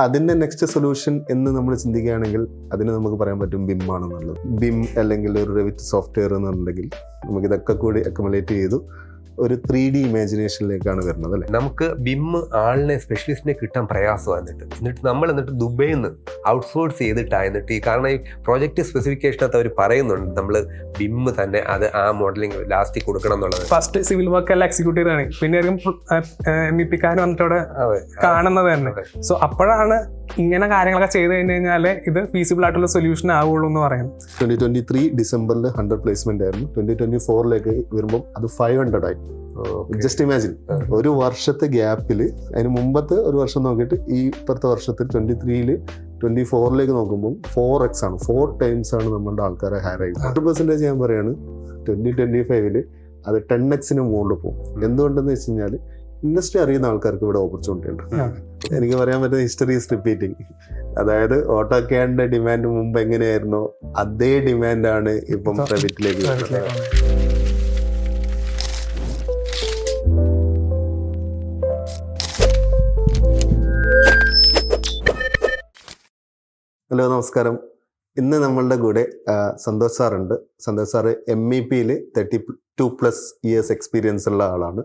അതിൻ്റെ next solution എന്ന് നമ്മൾ ചിന്തിക്കുകയാണെങ്കിൽ അതിന് നമുക്ക് പറയാൻ പറ്റും BIM ആണെന്നുള്ളത്. BIM അല്ലെങ്കിൽ ഒരു റെവിറ്റ് സോഫ്റ്റ്വെയർ എന്നുണ്ടെങ്കിൽ നമുക്ക് ഇതൊക്കെ കൂടി അക്കമലേറ്റ് ചെയ്തു ഒരു 3D ഇമാജിനേഷനിലേക്കാണ് വരുന്നത് അല്ലേ. നമുക്ക് BIM ആളിനെ സ്പെഷ്യലിസ്റ്റിനെ കിട്ടാൻ പ്രയാസമാണ്. എന്നിട്ട് നമ്മൾ ദുബൈയിൽ നിന്ന് ഔട്ട്സോഴ്സ് ചെയ്തിട്ടാണ്. എന്നിട്ട് ഈ കാരണം ഈ പ്രോജക്റ്റ് സ്പെസിഫിക്കേഷനകത്ത് അവർ പറയുന്നുണ്ട് നമ്മൾ BIM തന്നെ അത് ആ മോഡലിംഗ് ലാസ്റ്റ് കൊടുക്കണം എന്നുള്ളത്. ഫസ്റ്റ് സിവിൽ വർക്ക് എല്ലാം എക്സിക്യൂട്ടീവ് ആണ്, പിന്നെ MEP-ക്കാർ വന്നിട്ട് അവിടെ കാണുന്നത് തന്നെ. സോ അപ്പോഴാണ് ഇങ്ങനെ കാര്യങ്ങളൊക്കെ ചെയ്ത് കഴിഞ്ഞ് കഴിഞ്ഞാൽ ഇത് ഫീസിബിൾ ആയിട്ടുള്ള സൊല്യൂഷൻ ആവുള്ളൂ എന്ന് പറയുന്നത്. 2023 ഡിസംബറിൽ 100 പ്ലേസ്മെന്റ് ആയിരുന്നു. 2024 വരുമ്പോൾ അത് 500 ആയി. ജസ്റ്റ് ഇമാജിൻ, ഒരു വർഷത്തെ ഗ്യാപ്പിൽ, അതിന് മുമ്പത്തെ ഒരു വർഷം നോക്കിയിട്ട് ഈ ഇപ്പോഴത്തെ വർഷത്തിൽ 23-ൽ 24 നോക്കുമ്പോൾ 4x ആണ്, 4 times ആണ് നമ്മളുടെ ആൾക്കാരെ ഹയർ ആയി. 100% ഞാൻ പറയാണ് 2025 അത് 10x മുകളിൽ പോകും. എന്തുകൊണ്ടെന്ന് വെച്ച് കഴിഞ്ഞാൽ ഇൻഡസ്ട്രി അറിയുന്ന ആൾക്കാർക്ക് ഇവിടെ ഓപ്പർച്യൂണിറ്റി ഉണ്ട്. എനിക്ക് പറയാൻ പറ്റുന്ന ഹിസ്റ്ററി ഈസ് റിപ്പീറ്റിംഗ്. അതായത് ഓട്ടോക്യാഡിന്റെ ഡിമാൻഡ് മുമ്പ് എങ്ങനെയായിരുന്നോ അതേ ഡിമാൻഡാണ് ഇപ്പം റെവിറ്റിലേക്ക് വരുന്നത്. ഹലോ, നമസ്കാരം. ഇന്ന് നമ്മളുടെ കൂടെ സന്തോഷ് സാറുണ്ട്. സന്തോഷ് സാറ് MEP-യിൽ 32+ years എക്സ്പീരിയൻസ് ഉള്ള ആളാണ്.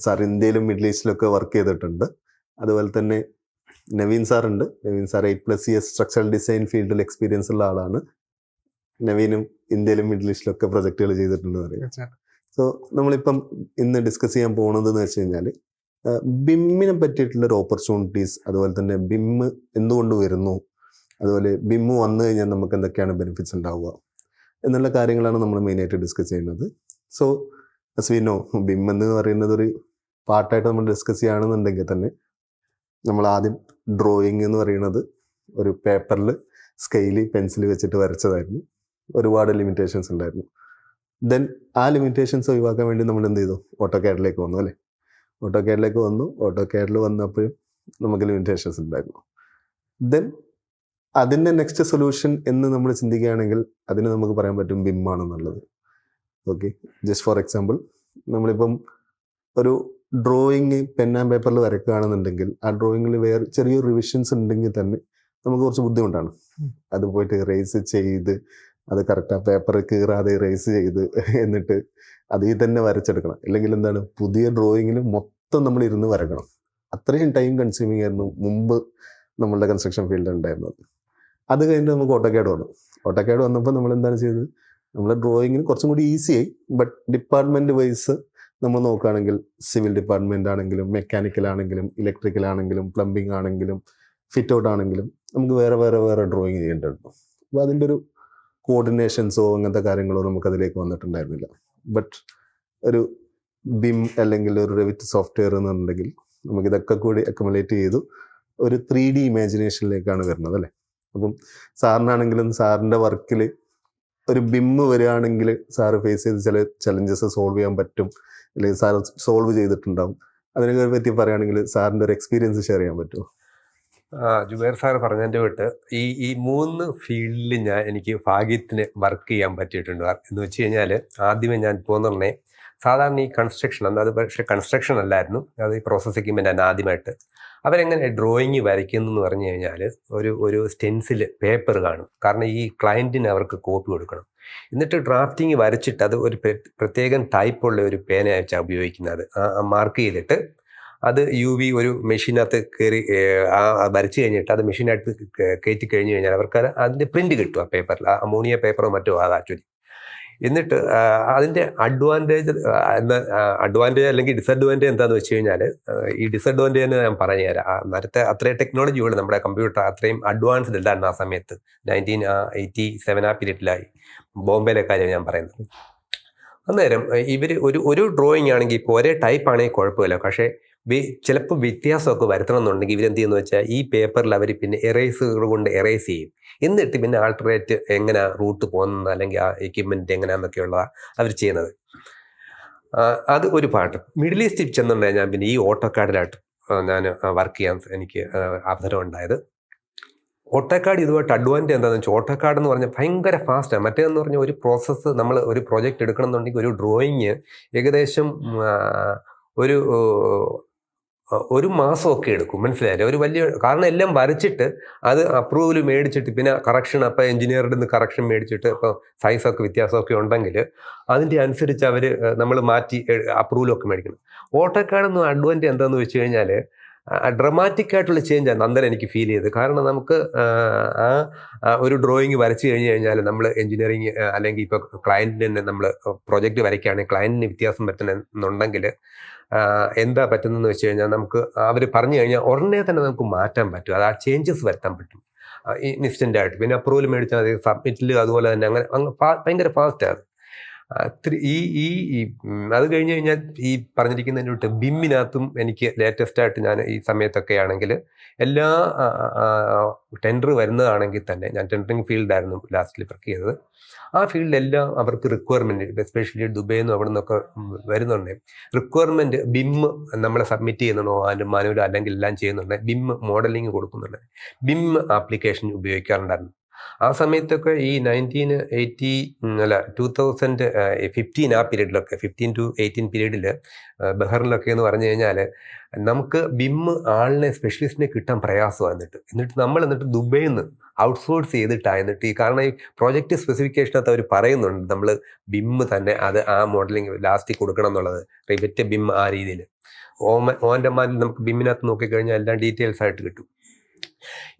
സാർ ഇന്ത്യയിലും മിഡിൽ ഈസ്റ്റിലൊക്കെ വർക്ക് ചെയ്തിട്ടുണ്ട്. അതുപോലെ തന്നെ നവീൻ സാറുണ്ട്. Naveen sir 8+ years structural design ഫീൽഡിൽ എക്സ്പീരിയൻസ് ഉള്ള ആളാണ്. നവീനും ഇന്ത്യയിലും മിഡിൽ ഈസ്റ്റിലൊക്കെ പ്രൊജക്റ്റുകൾ ചെയ്തിട്ടുണ്ടെന്ന് പറയാം. സോ നമ്മളിപ്പം ഇന്ന് ഡിസ്കസ് ചെയ്യാൻ പോകുന്നതെന്ന് വെച്ച് കഴിഞ്ഞാൽ BIM-നെ പറ്റിയിട്ടുള്ളൊരു ഓപ്പർച്യൂണിറ്റീസ്, അതുപോലെ തന്നെ BIM എന്തുകൊണ്ട് വരുന്നു, അതുപോലെ BIM വന്നു കഴിഞ്ഞാൽ നമുക്ക് എന്തൊക്കെയാണ് ബെനിഫിറ്റ്സ് ഉണ്ടാവുക എന്നുള്ള കാര്യങ്ങളാണ് നമ്മൾ മെയിനായിട്ട് ഡിസ്കസ് ചെയ്യുന്നത്. So as we know, BIM എന്ന് പറയുന്നത് ഒരു പാർട്ടായിട്ട് നമ്മൾ ഡിസ്കസ് ചെയ്യുകയാണെന്നുണ്ടെങ്കിൽ തന്നെ നമ്മൾ ആദ്യം ഡ്രോയിങ് എന്ന് പറയുന്നത് ഒരു പേപ്പറിൽ സ്കെയില് പെൻസിൽ വെച്ചിട്ട് വരച്ചതായിരുന്നു. ഒരുപാട് ലിമിറ്റേഷൻസ് ഉണ്ടായിരുന്നു. ദെൻ ആ ലിമിറ്റേഷൻസ് ഒഴിവാക്കാൻ വേണ്ടി നമ്മൾ എന്ത് ചെയ്തു? ഓട്ടോക്യാഡിലേക്ക് വന്നു അല്ലേ. ഓട്ടോക്യാഡിൽ വന്നപ്പോഴും നമുക്ക് ലിമിറ്റേഷൻസ് ഉണ്ടായിരുന്നു. ദെൻ അതിൻ്റെ നെക്സ്റ്റ് സൊല്യൂഷൻ എന്ന് നമ്മൾ ചിന്തിക്കുകയാണെങ്കിൽ അതിന് നമുക്ക് പറയാൻ പറ്റും BIM ആണെന്നുള്ളത്. ഓക്കെ, ജസ്റ്റ് ഫോർ എക്സാമ്പിൾ, നമ്മളിപ്പം ഒരു ഡ്രോയിങ് പെൻ ആൻഡ് പേപ്പറിൽ വരയ്ക്കുകയാണെന്നുണ്ടെങ്കിൽ ആ ഡ്രോയിങ്ങിൽ വേറെ ചെറിയൊരു റിവിഷൻസ് ഉണ്ടെങ്കിൽ തന്നെ നമുക്ക് കുറച്ച് ബുദ്ധിമുട്ടാണ്. അത് പോയിട്ട് ഇറേസ് ചെയ്ത് അത് കറക്റ്റ് ആ പേപ്പർ കീറാതെ ഇറേസ് ചെയ്ത് എന്നിട്ട് അതിൽ തന്നെ വരച്ചെടുക്കണം. അല്ലെങ്കിൽ എന്താണ്, പുതിയ ഡ്രോയിങ്ങിൽ മൊത്തം നമ്മൾ ഇരുന്ന് വരക്കണം. അത്രയും ടൈം കൺസ്യൂമിങ് ആയിരുന്നു മുമ്പ് നമ്മളുടെ കൺസ്ട്രക്ഷൻ ഫീൽഡ് ഉണ്ടായിരുന്നത്. അത് കഴിഞ്ഞിട്ട് നമുക്ക് ഓട്ടോക്യാഡ് വന്നപ്പോൾ നമ്മൾ എന്താണ് ചെയ്തത്? നമ്മുടെ ഡ്രോയിങ്ങിന് കുറച്ചും കൂടി ഈസിയായി. ബട്ട് ഡിപ്പാർട്ട്മെൻറ്റ് വൈസ് നമ്മൾ നോക്കുകയാണെങ്കിൽ സിവിൽ ഡിപ്പാർട്ട്മെൻ്റ് ആണെങ്കിലും മെക്കാനിക്കൽ ആണെങ്കിലും ഇലക്ട്രിക്കൽ ആണെങ്കിലും പ്ലംബിംഗ് ആണെങ്കിലും ഫിറ്റ് ഔട്ട് ആണെങ്കിലും നമുക്ക് വേറെ ഡ്രോയിങ് ചെയ്യേണ്ടതുണ്ട്. അപ്പോൾ അതിൻ്റെ ഒരു കോർഡിനേഷൻസോ അങ്ങനത്തെ കാര്യങ്ങളോ നമുക്കതിലേക്ക് വന്നിട്ടുണ്ടായിരുന്നില്ല. ബട്ട് ഒരു BIM അല്ലെങ്കിൽ ഒരു റെവിറ്റ് സോഫ്റ്റ്വെയർ എന്നുണ്ടെങ്കിൽ നമുക്കിതൊക്കെ കൂടി അക്കമലേറ്റ് ചെയ്തു ഒരു 3D ഇമാജിനേഷനിലേക്കാണ് വരുന്നത് അല്ലേ. അപ്പം സാറിനാണെങ്കിലും സാറിൻ്റെ വർക്കിൽ ഒരു BIM വരികയാണെങ്കിൽ സാറ് ഫേസ് ചെയ്ത് ചില ചലഞ്ചസ് സോൾവ് ചെയ്യാൻ പറ്റും, അല്ലെങ്കിൽ സാർ സോൾവ് ചെയ്തിട്ടുണ്ടാവും. അതിനെ പറ്റി പറയുകയാണെങ്കിൽ സാറിൻ്റെ ഒരു എക്സ്പീരിയൻസ് ഷെയർ ചെയ്യാൻ പറ്റുമോ? ജുബൈർ സാർ പറഞ്ഞതിൻ്റെ വിട്ട് ഈ 3 ഫീൽഡിൽ എനിക്ക് ഭാഗ്യത്തിന് വർക്ക് ചെയ്യാൻ പറ്റിയിട്ടുണ്ട്. എന്ന് വെച്ച് കഴിഞ്ഞാൽ ആദ്യമേ ഞാൻ പോകുന്നേ സാധാരണ ഈ കൺസ്ട്രക്ഷൻ, അത് പക്ഷേ കൺസ്ട്രക്ഷൻ അല്ലായിരുന്നു, അത് ഈ പ്രോസസ് എക്യുപ്മെൻ്റ് ആദ്യമായിട്ട് അവരെങ്ങനെ ഡ്രോയിങ് വരയ്ക്കുന്നു എന്ന് പറഞ്ഞു കഴിഞ്ഞാൽ ഒരു സ്റ്റെൻസിൽ പേപ്പർ കാണും. കാരണം ഈ ക്ലയൻറ്റിന് അവർക്ക് കോപ്പി കൊടുക്കണം. എന്നിട്ട് ഡ്രാഫ്റ്റിങ് വരച്ചിട്ട് അത് ഒരു പ്രത്യേകം ടൈപ്പുള്ള ഒരു പേന വെച്ചാൽ ഉപയോഗിക്കുന്നത്. മാർക്ക് ചെയ്തിട്ട് അത് UV ഒരു മെഷീനകത്ത് കയറി വരച്ച് കഴിഞ്ഞിട്ട് അത് മെഷീനകത്ത് കയറ്റി കഴിഞ്ഞ് കഴിഞ്ഞാൽ അവർക്ക് അതിൻ്റെ പ്രിൻറ്റ് കിട്ടും ആ പേപ്പറിൽ, അമോണിയ പേപ്പറോ മറ്റോ ആക്ച്വലി. എന്നിട്ട് അതിൻ്റെ അഡ്വാൻറ്റേജ് അല്ലെങ്കിൽ ഡിസഡ്വാൻറ്റേജ് എന്താണെന്ന് വെച്ച് കഴിഞ്ഞാൽ, ഈ ഡിസഡ്വാൻറ്റേജ് ഞാൻ പറഞ്ഞുതരാം. നേരത്തെ അത്രയും ടെക്നോളജികൾ നമ്മുടെ കമ്പ്യൂട്ടർ അത്രയും അഡ്വാൻസ്ഡ് അല്ലായിരുന്നു ആ സമയത്ത്. 1987 ആ പീരീഡിലായി ബോംബെയിലെ കാര്യം ഞാൻ പറയുന്നത്. അന്നേരം ഇവർ ഒരു ഡ്രോയിങ് ആണെങ്കിൽ ഇപ്പോൾ ഒരേ ടൈപ്പ് ആണെങ്കിൽ കുഴപ്പമില്ല. പക്ഷേ ചിലപ്പോൾ വ്യത്യാസമൊക്കെ വരുത്തണം എന്നുണ്ടെങ്കിൽ ഇവരെന്ത് ചെയ്യുന്നു വെച്ചാൽ ഈ പേപ്പറിൽ അവർ പിന്നെ എറേസുകൾ കൊണ്ട് എറേസ് ചെയ്യും. എന്നിട്ട് പിന്നെ ആൾട്ടറേറ്റ് എങ്ങനെ റൂട്ട് പോകുന്നത് അല്ലെങ്കിൽ ആ എക്യുപ്മെൻറ്റ് എങ്ങനെയാണെന്നൊക്കെയുള്ളതാണ് അവർ ചെയ്യുന്നത്. അത് ഒരു പാട്ട്. മിഡിൽ ഈസ്റ്റ് ചെന്നുണ്ടെങ്കിൽ ഞാൻ പിന്നെ ഈ ഓട്ടോക്കാഡിലായിട്ട് ഞാൻ വർക്ക് ചെയ്യാൻ എനിക്ക് അവസരം ഉണ്ടായത്. ഓട്ടോക്കാഡ് ഇതുമായിട്ട് അഡ്വാൻറ്റേജ് എന്താണെന്ന് വെച്ചാൽ, ഓട്ടോക്കാഡ് എന്ന് പറഞ്ഞാൽ ഭയങ്കര ഫാസ്റ്റാണ്. മറ്റേതെന്ന് പറഞ്ഞാൽ ഒരു പ്രോസസ്സ് നമ്മൾ ഒരു പ്രോജക്റ്റ് എടുക്കണം എന്നുണ്ടെങ്കിൽ ഒരു ഡ്രോയിങ് ഏകദേശം 1 മാസമൊക്കെ എടുക്കും, മനസ്സിലായില്ലേ? ഒരു വലിയ, കാരണം എല്ലാം വരച്ചിട്ട് അത് അപ്രൂവൽ മേടിച്ചിട്ട് പിന്നെ കറക്ഷൻ, അപ്പോൾ എഞ്ചിനീയറുടെ നിന്ന് കറക്ഷൻ മേടിച്ചിട്ട് ഇപ്പോൾ സൈസൊക്കെ വ്യത്യാസമൊക്കെ ഉണ്ടെങ്കിൽ അതിൻ്റെ അനുസരിച്ച് അവർ നമ്മൾ മാറ്റി അപ്രൂവലൊക്കെ മേടിക്കണം. ഓട്ടോക്കാഡൊന്നും അഡ്വാൻറ്റേജ് എന്താണെന്ന് വെച്ച് കഴിഞ്ഞാൽ ഡ്രമാറ്റിക് ആയിട്ടുള്ള ചേഞ്ചാണ് അന്നേരം എനിക്ക് ഫീൽ ചെയ്തത്. കാരണം നമുക്ക് ഒരു ഡ്രോയിങ് വരച്ച് കഴിഞ്ഞാൽ നമ്മൾ എഞ്ചിനീയറിങ് അല്ലെങ്കിൽ ഇപ്പോൾ ക്ലയൻറ്റിന് നമ്മൾ പ്രൊജക്റ്റ് വരയ്ക്കുകയാണെങ്കിൽ ക്ലയൻറ്റിന് വ്യത്യാസം പറ്റുന്നുണ്ടെങ്കിൽ എന്താ പറ്റുന്നതെന്ന് വെച്ച് കഴിഞ്ഞാൽ നമുക്ക് അവർ പറഞ്ഞു കഴിഞ്ഞാൽ ഉടനെ തന്നെ നമുക്ക് മാറ്റാൻ പറ്റും, അത് ആ ചേഞ്ചസ് വരുത്താൻ പറ്റും ഇൻസ്റ്റൻ്റായിട്ട്. പിന്നെ അപ്രൂവൽ മേടിച്ചാൽ മതി, സബ്മിറ്റിൽ അതുപോലെ തന്നെ അങ്ങനെ ഭയങ്കര ഫാസ്റ്റാണ്. അത് കഴിഞ്ഞ് കഴിഞ്ഞാൽ ഈ പറഞ്ഞിരിക്കുന്നതിൻ്റെ തൊട്ട് ബിമ്മിനകത്തും എനിക്ക് ലേറ്റസ്റ്റ് ആയിട്ട് ഞാൻ ഈ സമയത്തൊക്കെ ആണെങ്കിൽ എല്ലാ ടെൻഡർ വരുന്നതാണെങ്കിൽ തന്നെ, ഞാൻ ടെൻഡറിങ് ഫീൽഡായിരുന്നു ലാസ്റ്റിൽ വർക്ക് ചെയ്തത്, ആ ഫീൽഡിലെല്ലാം അവർക്ക് റിക്വയർമെൻറ്റ്, എസ്പെഷ്യലി ദുബൈയിൽ നിന്നും അവിടെ നിന്നൊക്കെ വരുന്നുണ്ട്, റിക്വയർമെൻറ്റ് BIM നമ്മളെ സബ്മിറ്റ് ചെയ്യുന്നുണ്ടോ, അതിൻ്റെ മാനുവൽ അല്ലെങ്കിൽ എല്ലാം ചെയ്യുന്നുണ്ട്, BIM മോഡലിംഗ് കൊടുക്കുന്നുണ്ട്, BIM ആപ്ലിക്കേഷൻ ഉപയോഗിക്കാറുണ്ടായിരുന്നു. ആ സമയത്തൊക്കെ ഈ 2015 ആ പീരീഡിലൊക്കെ, 15 to 18 പീരീഡിൽ ബഹറിലൊക്കെ എന്ന് പറഞ്ഞു കഴിഞ്ഞാൽ നമുക്ക് BIM ആളിനെ, സ്പെഷ്യലിസ്റ്റിനെ കിട്ടാൻ പ്രയാസമാണ്. എന്നിട്ട് ദുബൈയിൽ നിന്ന് ഔട്ട്സോഴ്സ് ചെയ്തിട്ടാണ്. എന്നിട്ട് ഈ കാരണം ഈ പ്രോജക്റ്റ് സ്പെസിഫിക്കേഷനകത്ത് അവർ പറയുന്നുണ്ട് നമ്മൾ BIM തന്നെ അത് ആ മോഡലിംഗ് ലാസ്റ്റിൽ കൊടുക്കണം എന്നുള്ളത്, റിവറ്റ് BIM ആ രീതിയിൽ. ഓൻ്റെ മാനിൽ നമുക്ക് BIM-നകത്ത് നോക്കിക്കഴിഞ്ഞാൽ എല്ലാം ഡീറ്റെയിൽസ് ആയിട്ട് കിട്ടും.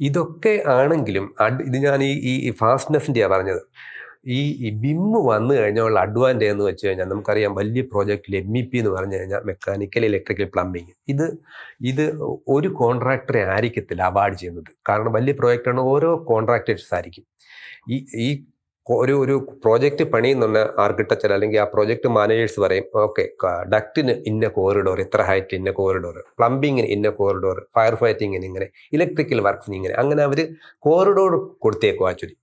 ഇതൊക്കെ ആണെങ്കിലും ഇത് ഞാൻ ഈ ഫാസ്റ്റ്നെസ്സിൻ്റെയാണ് പറഞ്ഞത്. ഈ BIM വന്നു കഴിഞ്ഞുള്ള അഡ്വാൻറ്റേജ് എന്ന് വെച്ച് കഴിഞ്ഞാൽ നമുക്കറിയാം, വലിയ പ്രോജക്റ്റിൽ MEP എന്ന് പറഞ്ഞു കഴിഞ്ഞാൽ മെക്കാനിക്കൽ, ഇലക്ട്രിക്കൽ, പ്ലംബിങ്, ഇത് ഒരു കോൺട്രാക്ടറെ ആയിരിക്കത്തില്ല അവാർഡ് ചെയ്യുന്നത്. കാരണം വലിയ പ്രോജക്റ്റാണ്, ഓരോ കോൺട്രാക്ടേഴ്സ് ആയിരിക്കും. ഈ ഒരു പ്രോജക്റ്റ് പണിയുന്നുണ്ട് ആർക്കിടെക്ചർ അല്ലെങ്കിൽ ആ പ്രോജക്റ്റ് മാനേജേഴ്സ് പറയും, ഓക്കെ ഡക്റ്റിന് ഇന്ന കോറിഡോർ, ഇത്ര ഹൈറ്റ് ഇന്ന കോറിഡോർ, പ്ലംബിങ്ങിന് ഇന്ന കോറിഡോർ, ഫയർ ഫൈറ്റിങ്ങിന് ഇങ്ങനെ, ഇലക്ട്രിക്കൽ വർക്ക്സിന് ഇങ്ങനെ, അങ്ങനെ അവർ കോറിഡോർ കൊടുത്തേക്കും. ആക്ച്വലി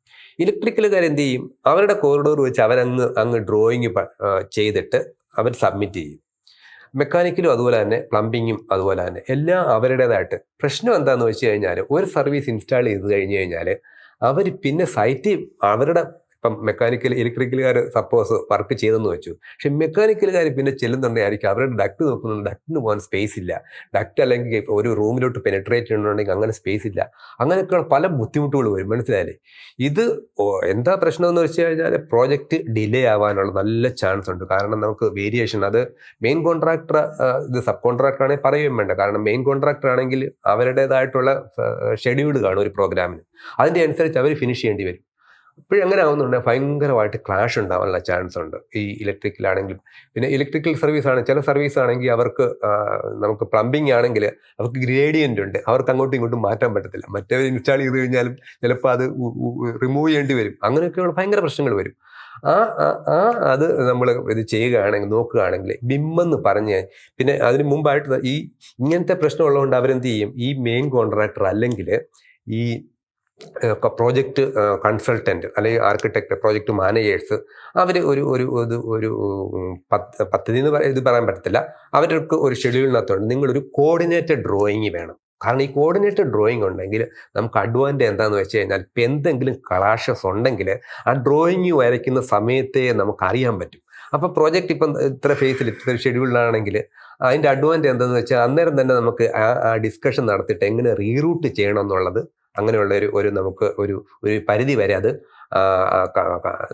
ഇലക്ട്രിക്കലുകാർ എന്ത് ചെയ്യും, അവരുടെ കോറിഡോർ വെച്ച് അവരങ്ങ് ഡ്രോയിങ് ചെയ്തിട്ട് അവർ സബ്മിറ്റ് ചെയ്യും. മെക്കാനിക്കലും അതുപോലെ തന്നെ, പ്ലംബിങ്ങും അതുപോലെ തന്നെ, എല്ലാം അവരുടേതായിട്ട്. പ്രശ്നം എന്താണെന്ന് വെച്ച് കഴിഞ്ഞാൽ, ഒരു സർവീസ് ഇൻസ്റ്റാൾ ചെയ്ത് കഴിഞ്ഞ് കഴിഞ്ഞാൽ അവർ പിന്നെ സൈറ്റിൽ അവരുടെ, ഇപ്പം മെക്കാനിക്കൽ, ഇലക്ട്രിക്കലുകാർ സപ്പോസ് വർക്ക് ചെയ്തെന്ന് വെച്ചു, പക്ഷെ മെക്കാനിക്കലുകാർ പിന്നെ ചെല്ലുന്നുണ്ടെങ്കിൽ അവരുടെ ഡക്ട് നോക്കുന്നുണ്ട്, ഡക്റ്റിന് പോകാൻ സ്പേസ് ഇല്ല, ഡക്ട് അല്ലെങ്കിൽ ഒരു റൂമിലോട്ട് പെനിട്രേറ്റ് ചെയ്യണമെന്നുണ്ടെങ്കിൽ അങ്ങനെ സ്പേസ് ഇല്ല, അങ്ങനെയൊക്കെയുള്ള പല ബുദ്ധിമുട്ടുകൾ വരും, മനസ്സിലായില്ലേ? ഇത് എന്താ പ്രശ്നമെന്ന് വെച്ച് കഴിഞ്ഞാൽ പ്രോജക്റ്റ് ഡിലേ ആവാനുള്ള നല്ല ചാൻസ് ഉണ്ട്. കാരണം നമുക്ക് വേരിയേഷൻ, അത് മെയിൻ കോൺട്രാക്ടർ, ഇത് സബ് കോൺട്രാക്ടർ ആണെങ്കിൽ പറയുകയും വേണ്ട. കാരണം മെയിൻ കോൺട്രാക്ടർ ആണെങ്കിൽ അവരുടേതായിട്ടുള്ള ഷെഡ്യൂൾ കാണും ഒരു പ്രോഗ്രാമിന്, അതിൻ്റെ അനുസരിച്ച് അവർ ഫിനിഷ് ചെയ്യേണ്ടി വരും. ഇപ്പോഴെങ്ങനെ ആവുന്നുണ്ട്, ഭയങ്കരമായിട്ട് ക്ലാഷ് ഉണ്ടാവാനുള്ള ചാൻസ് ഉണ്ട് ഈ ഇലക്ട്രിക്കലാണെങ്കിലും. പിന്നെ ഇലക്ട്രിക്കൽ സർവീസ് ആണ്, ചില സർവീസ് ആണെങ്കിൽ അവർക്ക്, നമുക്ക് പ്ലംബിംഗ് ആണെങ്കിൽ അവർക്ക് ഗ്രേഡിയൻ്റ് ഉണ്ട്, അവർക്ക് അങ്ങോട്ടും ഇങ്ങോട്ടും മാറ്റാൻ പറ്റത്തില്ല. മറ്റവർ ഇൻസ്റ്റാൾ ചെയ്ത് കഴിഞ്ഞാലും ചിലപ്പോൾ അത് റിമൂവ് ചെയ്യേണ്ടി വരും. അങ്ങനെയൊക്കെയുള്ള ഭയങ്കര പ്രശ്നങ്ങൾ വരും. അത് നമ്മൾ ഇത് ചെയ്യുകയാണെങ്കിൽ, നോക്കുകയാണെങ്കിൽ BIM എന്ന് പറഞ്ഞ്, പിന്നെ അതിന് മുമ്പായിട്ട് ഇങ്ങനത്തെ പ്രശ്നമുള്ളതുകൊണ്ട് അവരെന്ത് ചെയ്യും, ഈ മെയിൻ കോൺട്രാക്ടർ അല്ലെങ്കിൽ ഈ പ്രോജക്റ്റ് കൺസൾട്ടൻറ്റ് അല്ലെങ്കിൽ ആർക്കിടെക്ട്, പ്രോജക്റ്റ് മാനേജേഴ്സ്, അവർ ഒരു പദ്ധതി എന്ന് ഇത് പറയാൻ പറ്റത്തില്ല, അവർക്ക് ഒരു ഷെഡ്യൂളിനകത്തുണ്ട് നിങ്ങളൊരു കോർഡിനേറ്റഡ് ഡ്രോയിങ് വേണം. കാരണം ഈ കോർഡിനേറ്റഡ് ഡ്രോയിങ് ഉണ്ടെങ്കിൽ നമുക്ക് അഡ്വാൻറ്റേജ് എന്താണെന്ന് വെച്ച് കഴിഞ്ഞാൽ, ഇപ്പം എന്തെങ്കിലും ക്ലാഷസ് ഉണ്ടെങ്കിൽ ആ ഡ്രോയിങ് വരയ്ക്കുന്ന സമയത്തെ നമുക്ക് അറിയാൻ പറ്റും. അപ്പോൾ പ്രോജക്റ്റ് ഇപ്പം ഇത്ര ഫേസിൽ, ഇത്ര ഷെഡ്യൂളിലാണെങ്കിൽ അതിൻ്റെ അഡ്വാൻറ്റേജ് എന്താണെന്ന് വെച്ചാൽ അന്നേരം തന്നെ നമുക്ക് ആ ഡിസ്കഷൻ നടത്തിയിട്ട് എങ്ങനെ റീറൂട്ട് ചെയ്യണം എന്നുള്ളത്, അങ്ങനെയുള്ള ഒരു നമുക്ക് ഒരു പരിധി വരെ അത്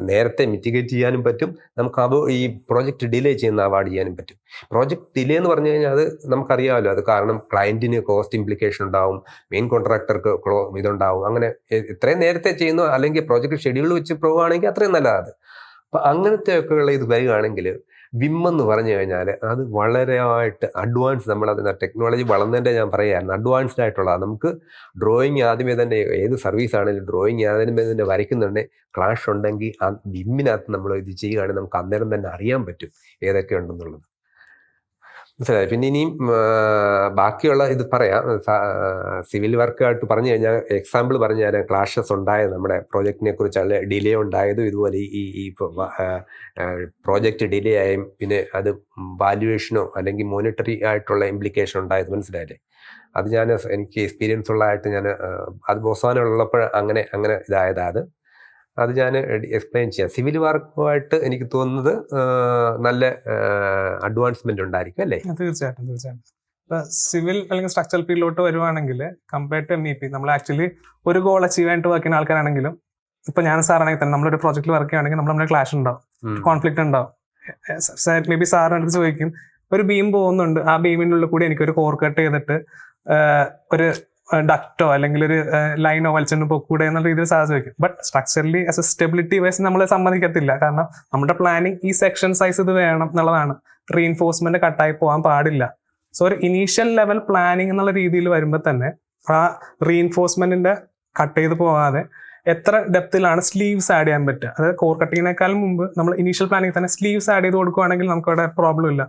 നേരത്തെ മിറ്റിഗേറ്റ് ചെയ്യാനും പറ്റും. നമുക്ക് ഈ പ്രോജക്റ്റ് ഡിലേ ചെയ്യുന്ന അവാർഡ് ചെയ്യാനും പറ്റും. പ്രോജക്റ്റ് ഡിലേ എന്ന് പറഞ്ഞു കഴിഞ്ഞാൽ അത് നമുക്കറിയാമല്ലോ, അത് കാരണം ക്ലയൻറ്റിന് കോസ്റ്റ് ഇംപ്ലിക്കേഷൻ ഉണ്ടാവും, മെയിൻ കോൺട്രാക്ടർക്ക് ഇതുണ്ടാവും. അങ്ങനെ എത്രയും നേരത്തെ ചെയ്യുന്നു, അല്ലെങ്കിൽ പ്രോജക്റ്റ് ഷെഡ്യൂൾ വെച്ച് പോവുകയാണെങ്കിൽ അത്രയും നല്ലതാണ്. അപ്പം അങ്ങനത്തെയൊക്കെയുള്ള ഇത് വരികയാണെങ്കിൽ BIM എന്ന് പറഞ്ഞു കഴിഞ്ഞാൽ അത് വളരെയായിട്ട് അഡ്വാൻസ്, നമ്മളത് ടെക്നോളജി വളർന്നതിൻ്റെ ഞാൻ പറയുകയായിരുന്നു, അഡ്വാൻസ്ഡ് ആയിട്ടുള്ളതാണ്. നമുക്ക് ഡ്രോയിങ് ആദ്യമേ തന്നെ, ഏത് സർവീസ് ആണെങ്കിലും ഡ്രോയിങ് ആദ്യമേ തന്നെ വരയ്ക്കുന്നുണ്ടെങ്കിൽ ക്ലാഷ് ഉണ്ടെങ്കിൽ ആ BIM-നകത്ത് നമ്മൾ ഇത് ചെയ്യുകയാണെങ്കിൽ നമുക്ക് അന്നേരം തന്നെ അറിയാൻ പറ്റും ഏതൊക്കെ ഉണ്ടെന്നുള്ളത്, മനസ്സിലായി. പിന്നെ ഇനിയും ബാക്കിയുള്ള ഇത് പറയാം. സിവിൽ വർക്കായിട്ട് പറഞ്ഞു കഴിഞ്ഞാൽ, എക്സാമ്പിൾ പറഞ്ഞു കഴിഞ്ഞാൽ ക്ലാഷസ് ഉണ്ടായത് നമ്മുടെ പ്രോജക്റ്റിനെ കുറിച്ചുള്ള ഡിലേ ഉണ്ടായതും ഇതുപോലെ ഈ പ്രോജക്റ്റ് ഡിലേ ആയും പിന്നെ അത് വാല്യുവേഷനോ അല്ലെങ്കിൽ മോണിറ്ററി ആയിട്ടുള്ള ഇംപ്ലിക്കേഷൻ ഉണ്ടായത്, മനസ്സിലായില്ലേ? അത് എനിക്ക് എക്സ്പീരിയൻസ് ഉള്ളതായിട്ട് അത് ബോസ്വാനുള്ളപ്പോൾ അങ്ങനെ ഇതായത് അത് ഞാൻ എക്സ്പ്ലെയിൻ ചെയ്യാം. സിവിൽ വർക്കുമായിട്ട് എനിക്ക് തോന്നുന്നത് നല്ല അഡ്വാൻസ്മെന്റ് ഉണ്ടായിരിക്കും, അല്ലേ? തീർച്ചയായിട്ടും. ഇപ്പൊ സിവിൽ അല്ലെങ്കിൽ സ്ട്രക്ചറൽ ഫീൽഡിലോട്ട് വരുവാണെങ്കിൽ കമ്പയർഡ് ടു MEP നമ്മൾ ആക്ച്വലി ഒരു ഗോൾ അച്ചീവ് ആയിട്ട് വർക്ക് ചെയ്യുന്ന ആൾക്കാരാണെങ്കിലും ഇപ്പൊ ഞാൻ സാറാണെങ്കിൽ തന്നെ നമ്മളൊരു പ്രോജക്റ്റിൽ വർക്ക് ചെയ്യുകയാണെങ്കിൽ നമ്മുടെ ക്ലാഷ് ഉണ്ടാവും, കോൺഫ്ലിക്ട് ഉണ്ടാവും. മേ ബി സാറിന് അടുത്ത് ചോദിക്കും, ഒരു ബീം പോകുന്നുണ്ട്, ആ ബീമിനുള്ളിൽ കൂടി എനിക്കൊരു കോർ കട്ട് ചെയ്തിട്ട് ഒരു ഡക്റ്റോ അല്ലെങ്കിൽ ഒരു ലൈനോ വലിച്ചൊന്നും പൊക്കൂടെ എന്നുള്ള രീതിയിൽ സാർ ചോദിക്കും. But structurally as a stability wise നമ്മൾ സമ്മതിക്കത്തില്ല. കാരണം നമ്മുടെ പ്ലാനിങ് ഈ സെക്ഷൻ സൈസ് ഇത് വേണം എന്നുള്ളതാണ്. റീഇൻഫോഴ്സ്മെന്റ് കട്ടായി പോകാൻ പാടില്ല. സോ ഒരു ഇനീഷ്യൽ ലെവൽ പ്ലാനിങ് എന്നുള്ള രീതിയിൽ വരുമ്പോൾ തന്നെ ആ റീഇൻഫോഴ്സ്മെന്റിന്റെ കട്ട് ചെയ്ത് പോകാതെ എത്ര ഡെപ്തിലാണ് സ്ലീവ്സ് ആഡ് ചെയ്യാൻ പറ്റുക. അതായത് കോർ കട്ടിങ്ങിനേക്കാളും മുമ്പ് നമ്മൾ ഇനീഷ്യൽ പ്ലാനിങ് തന്നെ സ്ലീവ്സ് ആഡ് ചെയ്ത് കൊടുക്കുകയാണെങ്കിൽ നമുക്ക് അവിടെ പ്രോബ്ലം ഇല്ല.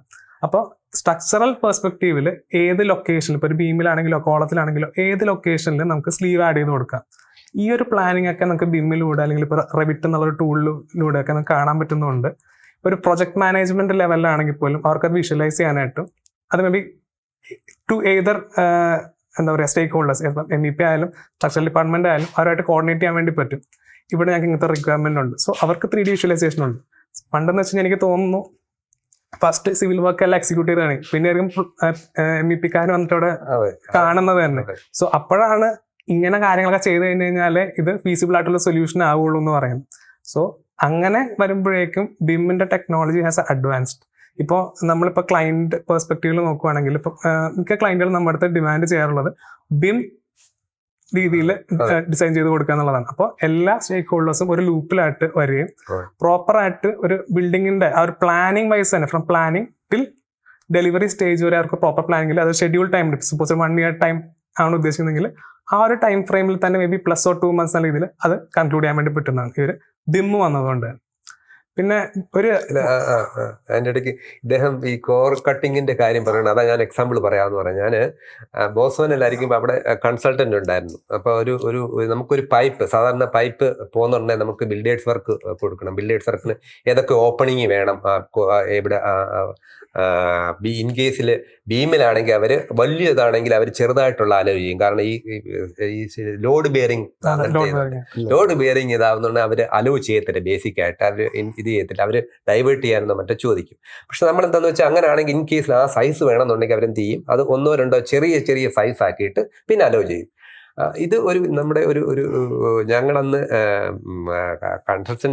അപ്പോൾ സ്ട്രക്ചറൽ പെർസ്പെക്റ്റീവിൽ ഏത് ലൊക്കേഷനിൽ, ഇപ്പോൾ ഒരു ബീമിലാണെങ്കിലോ കോളത്തിലാണെങ്കിലോ ഏത് ലൊക്കേഷനിൽ നമുക്ക് സ്ലീവ് ആഡ് ചെയ്ത് കൊടുക്കാം. ഈ ഒരു പ്ലാനിങ് ഒക്കെ നമുക്ക് ബിമ്മിലൂടെ അല്ലെങ്കിൽ ഇപ്പോൾ റെവിറ്റ് എന്നുള്ള ടൂളിലൂടെ ഒക്കെ നമുക്ക് കാണാൻ പറ്റുന്നതുകൊണ്ട് ഒരു പ്രൊജക്ട് മാനേജ്മെന്റ് ലെവലിലാണെങ്കിൽ പോലും അവർക്കത് വിഷ്വലൈസ് ചെയ്യാനായിട്ടും അത് മേ ബി ടു ഏതർ എന്താ പറയുക സ്റ്റേക്ക് ഹോൾഡേഴ്സ്, ഇപ്പം MEP ആയാലും സ്ട്രക്ചറൽ ഡിപ്പാർട്ട്മെന്റ് ആയാലും അവരായിട്ട് കോർഡിനേറ്റ് ചെയ്യാൻ വേണ്ടി പറ്റും. ഇവിടെ ഞങ്ങൾക്ക് ഇങ്ങനത്തെ റിക്വയർമെന്റ് ഉണ്ട്. സോ അവർക്ക് 3D വിഷ്വലൈസേഷൻ ഉണ്ട്. പണ്ടെന്ന് വെച്ച് കഴിഞ്ഞാൽ എനിക്ക് തോന്നുന്നു ഫസ്റ്റ് സിവിൽ വർക്ക് എല്ലാം എക്സിക്യൂട്ട് ചെയ്താണ്, പിന്നെ MEP-ക്കാർ വന്നിട്ട് അവിടെ കാണുന്നത് തന്നെ. സോ അപ്പോഴാണ് ഇങ്ങനെ കാര്യങ്ങളൊക്കെ ചെയ്ത് കഴിഞ്ഞ് കഴിഞ്ഞാൽ ഇത് ഫീസിബിൾ ആയിട്ടുള്ള സൊല്യൂഷൻ ആവുള്ളൂ എന്ന് പറയുന്നത്. സോ അങ്ങനെ വരുമ്പോഴേക്കും ബിമ്മിന്റെ ടെക്നോളജി ഹാസ് അഡ്വാൻസ്ഡ്. ഇപ്പോൾ നമ്മളിപ്പോൾ ക്ലയന്റ് പെർസ്പെക്റ്റീവിൽ നോക്കുവാണെങ്കിൽ ഇപ്പോൾ മിക്ക ക്ലയന്റുകൾ നമ്മുടെ അടുത്ത് ഡിമാൻഡ് ചെയ്യാറുള്ളത് ബിം രീതിയിൽ ഡിസൈൻ ചെയ്ത് കൊടുക്കുക എന്നുള്ളതാണ്. അപ്പോൾ എല്ലാ സ്റ്റേക്ക് ഹോൾഡേഴ്സും ഒരു ലൂപ്പിലായിട്ട് വരികയും പ്രോപ്പറായിട്ട് ഒരു ബിൽഡിങ്ങിന്റെ ആ ഒരു പ്ലാനിങ് വൈസ് തന്നെ from planning till delivery stage വരെ അവർക്ക് പ്രോപ്പർ പ്ലാനിങ്ങിൽ അത് schedule time, suppose 1 year time ആണ് ഉദ്ദേശിക്കുന്നതെങ്കിൽ ആ ഒരു ടൈം ഫ്രെയിമിൽ തന്നെ മേ ബി +1 or 2 months എന്ന രീതിയിൽ അത് കൺക്ലൂഡ് ചെയ്യാൻ വേണ്ടി പറ്റുന്നതാണ് ഈ ഒരു ബിം വന്നതുകൊണ്ട്. പിന്നെ ഒരു അതിൻ്റെ ഇടയ്ക്ക് ഇദ്ദേഹം ഈ കോർ കട്ടിങ്ങിന്റെ കാര്യം പറയണം. അതാ ഞാൻ എക്സാമ്പിൾ പറയാമെന്ന് പറയാം. ഞാൻ ബോസ്വാനിലായിരിക്കുമ്പോൾ അവിടെ കൺസൾട്ടന്റ് ഉണ്ടായിരുന്നു. അപ്പോൾ ഒരു നമുക്കൊരു പൈപ്പ്, സാധാരണ പൈപ്പ് പോകുന്നുണ്ടെങ്കിൽ നമുക്ക് ബിൽഡേഴ്സ് വർക്ക് കൊടുക്കണം. ബിൽഡേഴ്സ് വർക്കിന് ഏതൊക്കെ ഓപ്പണിങ് വേണം, ഇവിടെ ഇൻ കേസിൽ ബീമിലാണെങ്കിൽ അവർ വലിയതാണെങ്കിൽ അവർ ചെറുതായിട്ടുള്ള അലവ് ചെയ്യും. കാരണം ഈ ലോഡ് ബെയറിങ് ഇതാവുന്നുണ്ടെങ്കിൽ അവർ അലവ് ചെയ്യത്തില്ല. ബേസിക് ആയിട്ട് അവർ ഇത് ചെയ്യത്തില്ല, അവർ ഡൈവേർട്ട് ചെയ്യാനോ മറ്റോ ചോദിക്കും. പക്ഷെ നമ്മൾ എന്താണെന്ന് വെച്ചാൽ അങ്ങനെയാണെങ്കിൽ ഇൻ കേസിൽ ആ സൈസ് വേണമെന്നുണ്ടെങ്കിൽ അവരെന്ത് ചെയ്യും, അത് 1 or 2 ചെറിയ സൈസ് ആക്കിയിട്ട് പിന്നെ അലവ് ചെയ്യും. ഇത് നമ്മുടെ ഒരു ഞങ്ങളന്ന് കൺസ്ട്രക്ഷൻ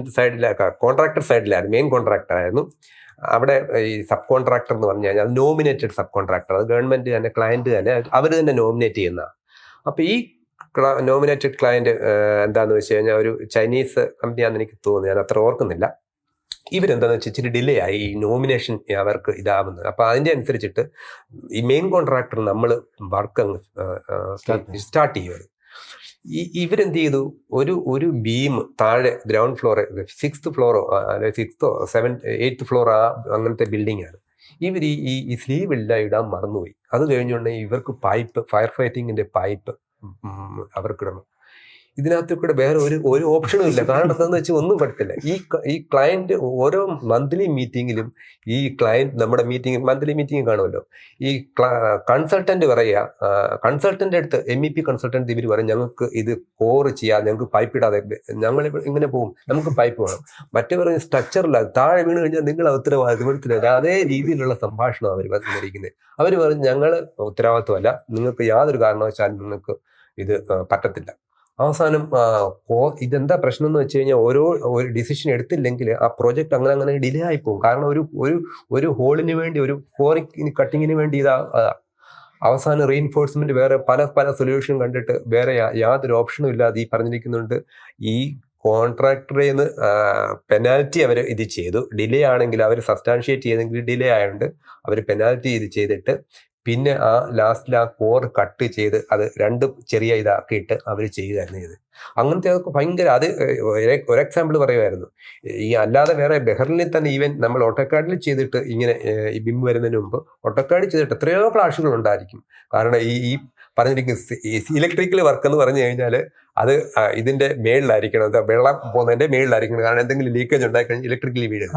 കോൺട്രാക്ടർ സൈഡിലായിരുന്നു, മെയിൻ കോൺട്രാക്ടർ ആയിരുന്നു. അവിടെ ഈ സബ് കോൺട്രാക്ടർ എന്ന് പറഞ്ഞു കഴിഞ്ഞാൽ നോമിനേറ്റഡ് സബ് കോൺട്രാക്ടർ, അത് ഗവൺമെന്റ് തന്നെ ക്ലയന്റ് തന്നെ അവർ തന്നെ നോമിനേറ്റ് ചെയ്യുന്നതാണ്. അപ്പോൾ ഈ നോമിനേറ്റഡ് ക്ലയന്റ് എന്താണെന്ന് വെച്ച് കഴിഞ്ഞാൽ ഒരു ചൈനീസ് കമ്പനിയാണെന്ന് എനിക്ക് തോന്നുന്നു, ഞാൻ അത്ര ഓർക്കുന്നില്ല. ഇവരെന്താണെന്ന് വെച്ചാൽ ഇച്ചിരി ഡിലേ ആയി ഈ നോമിനേഷൻ അവർക്ക് ഇതാവുന്നത്. അപ്പോൾ അതിൻ്റെ അനുസരിച്ചിട്ട് ഈ മെയിൻ കോൺട്രാക്ടർ നമ്മൾ വർക്ക് അങ്ങ് സ്റ്റാർട്ട് ചെയ്യുന്നത്. ഇവരെന്ത് ചെയ്തു, ഒരു ബീം താഴെ ground floor 6th fluoro 6th or 8th floor അങ്ങനത്തെ ബിൽഡിംഗ് ആണ്. ഇവർ ഈ സ്ലീവ് എല്ലാം ഇടാൻ മറന്നുപോയി. അത് കഴിഞ്ഞുകൊണ്ടെങ്കിൽ ഇവർക്ക് പൈപ്പ്, ഫയർ ഫൈറ്റിങ്ങിന്റെ പൈപ്പ് അവർക്കിടണം. ഇതിനകത്ത് കൂടെ വേറെ ഒരു ഓപ്ഷനും ഇല്ല. കാരണം എന്താണെന്ന് വെച്ചാൽ ഒന്നും പറ്റത്തില്ല. ഈ ക്ലയന്റ് ഓരോ മന്ത്ലി മീറ്റിങ്ങിലും ഈ ക്ലയന്റ് നമ്മുടെ മന്ത്ലി മീറ്റിംഗ് കാണുമല്ലോ, ഈ കൺസൾട്ടന്റ് പറയുക, കൺസൾട്ടന്റ് അടുത്ത് MEP കൺസൾട്ടന്റ് ഇവർ പറയും ഞങ്ങൾക്ക് ഇത് കോർ ചെയ്യാം, ഞങ്ങൾക്ക് പൈപ്പ് ഇടാതെ ഞങ്ങൾ ഇങ്ങനെ പോകും, നമുക്ക് പൈപ്പ് വേണം. മറ്റേ പറഞ്ഞ സ്ട്രക്ചറില്ല, താഴെ വീണ് കഴിഞ്ഞാൽ നിങ്ങൾ ഉത്തരവാദിത്വം. അതേ രീതിയിലുള്ള സംഭാഷണം അവർ വന്നിരിക്കുന്നത്. അവർ പറഞ്ഞ് ഞങ്ങൾ ഉത്തരവാദിത്വമല്ല, നിങ്ങൾക്ക് യാതൊരു കാരണവശാലും നിങ്ങൾക്ക് ഇത് പറ്റത്തില്ല. അവസാനം ഇതെന്താ പ്രശ്നം എന്ന് വെച്ച് കഴിഞ്ഞാൽ ഒരു ഡിസിഷൻ എടുത്തില്ലെങ്കിൽ ആ പ്രോജക്റ്റ് അങ്ങനെ ഡിലേ ആയി പോകും. കാരണം ഒരു ഹോളിന് വേണ്ടി, ഒരു കട്ടിങ്ങിന് വേണ്ടി അവസാനം റീഇൻഫോഴ്സ്മെന്റ് വേറെ പല സൊല്യൂഷൻ കണ്ടിട്ട് വേറെ യാതൊരു ഓപ്ഷനും ഇല്ലാതെ ഈ പറഞ്ഞിരിക്കുന്നുണ്ട്. ഈ കോൺട്രാക്ടറിൽ നിന്ന് പെനാൽറ്റി അവർ ഇത് ചെയ്തു. ഡിലേ ആണെങ്കിൽ അവർ സബ്സ്റ്റാൻഷിയേറ്റ് ചെയ്തെങ്കിൽ ഡിലേ ആയതുകൊണ്ട് അവർ പെനാൽറ്റി ഇത് ചെയ്തിട്ട് പിന്നെ ലാസ്റ്റിൽ ആ കോർ കട്ട് ചെയ്ത് അത് 2 ചെറിയ ഇതാക്കിയിട്ട് അവർ ചെയ്യുകയായിരുന്നു ചെയ്ത്. അങ്ങനത്തെ അതൊക്കെ ഭയങ്കര. അത് ഒരു എക്സാമ്പിൾ പറയുമായിരുന്നു. ഈ അല്ലാതെ വേറെ ബെഹ്റിനിൽ തന്നെ ഈവൻ നമ്മൾ ഓട്ടോക്കാഡിൽ ചെയ്തിട്ട് ഇങ്ങനെ ഈ ബിം വരുന്നതിന് മുമ്പ് ഓട്ടോക്കാഡിൽ ചെയ്തിട്ട് എത്രയോ ക്ലാഷുകൾ ഉണ്ടായിരിക്കും. കാരണം ഈ പറഞ്ഞിരിക്കുന്ന ഇലക്ട്രിക്കൽ വർക്ക് എന്ന് പറഞ്ഞു കഴിഞ്ഞാൽ അത് ഇതിന്റെ മേളിലായിരിക്കണം, വെള്ളം പോകുന്നതിന്റെ മേളിലായിരിക്കണം. കാരണം എന്തെങ്കിലും ലീക്കേജ് ഉണ്ടായി കഴിഞ്ഞാൽ ഇലക്ട്രിക്കലി വീഴും.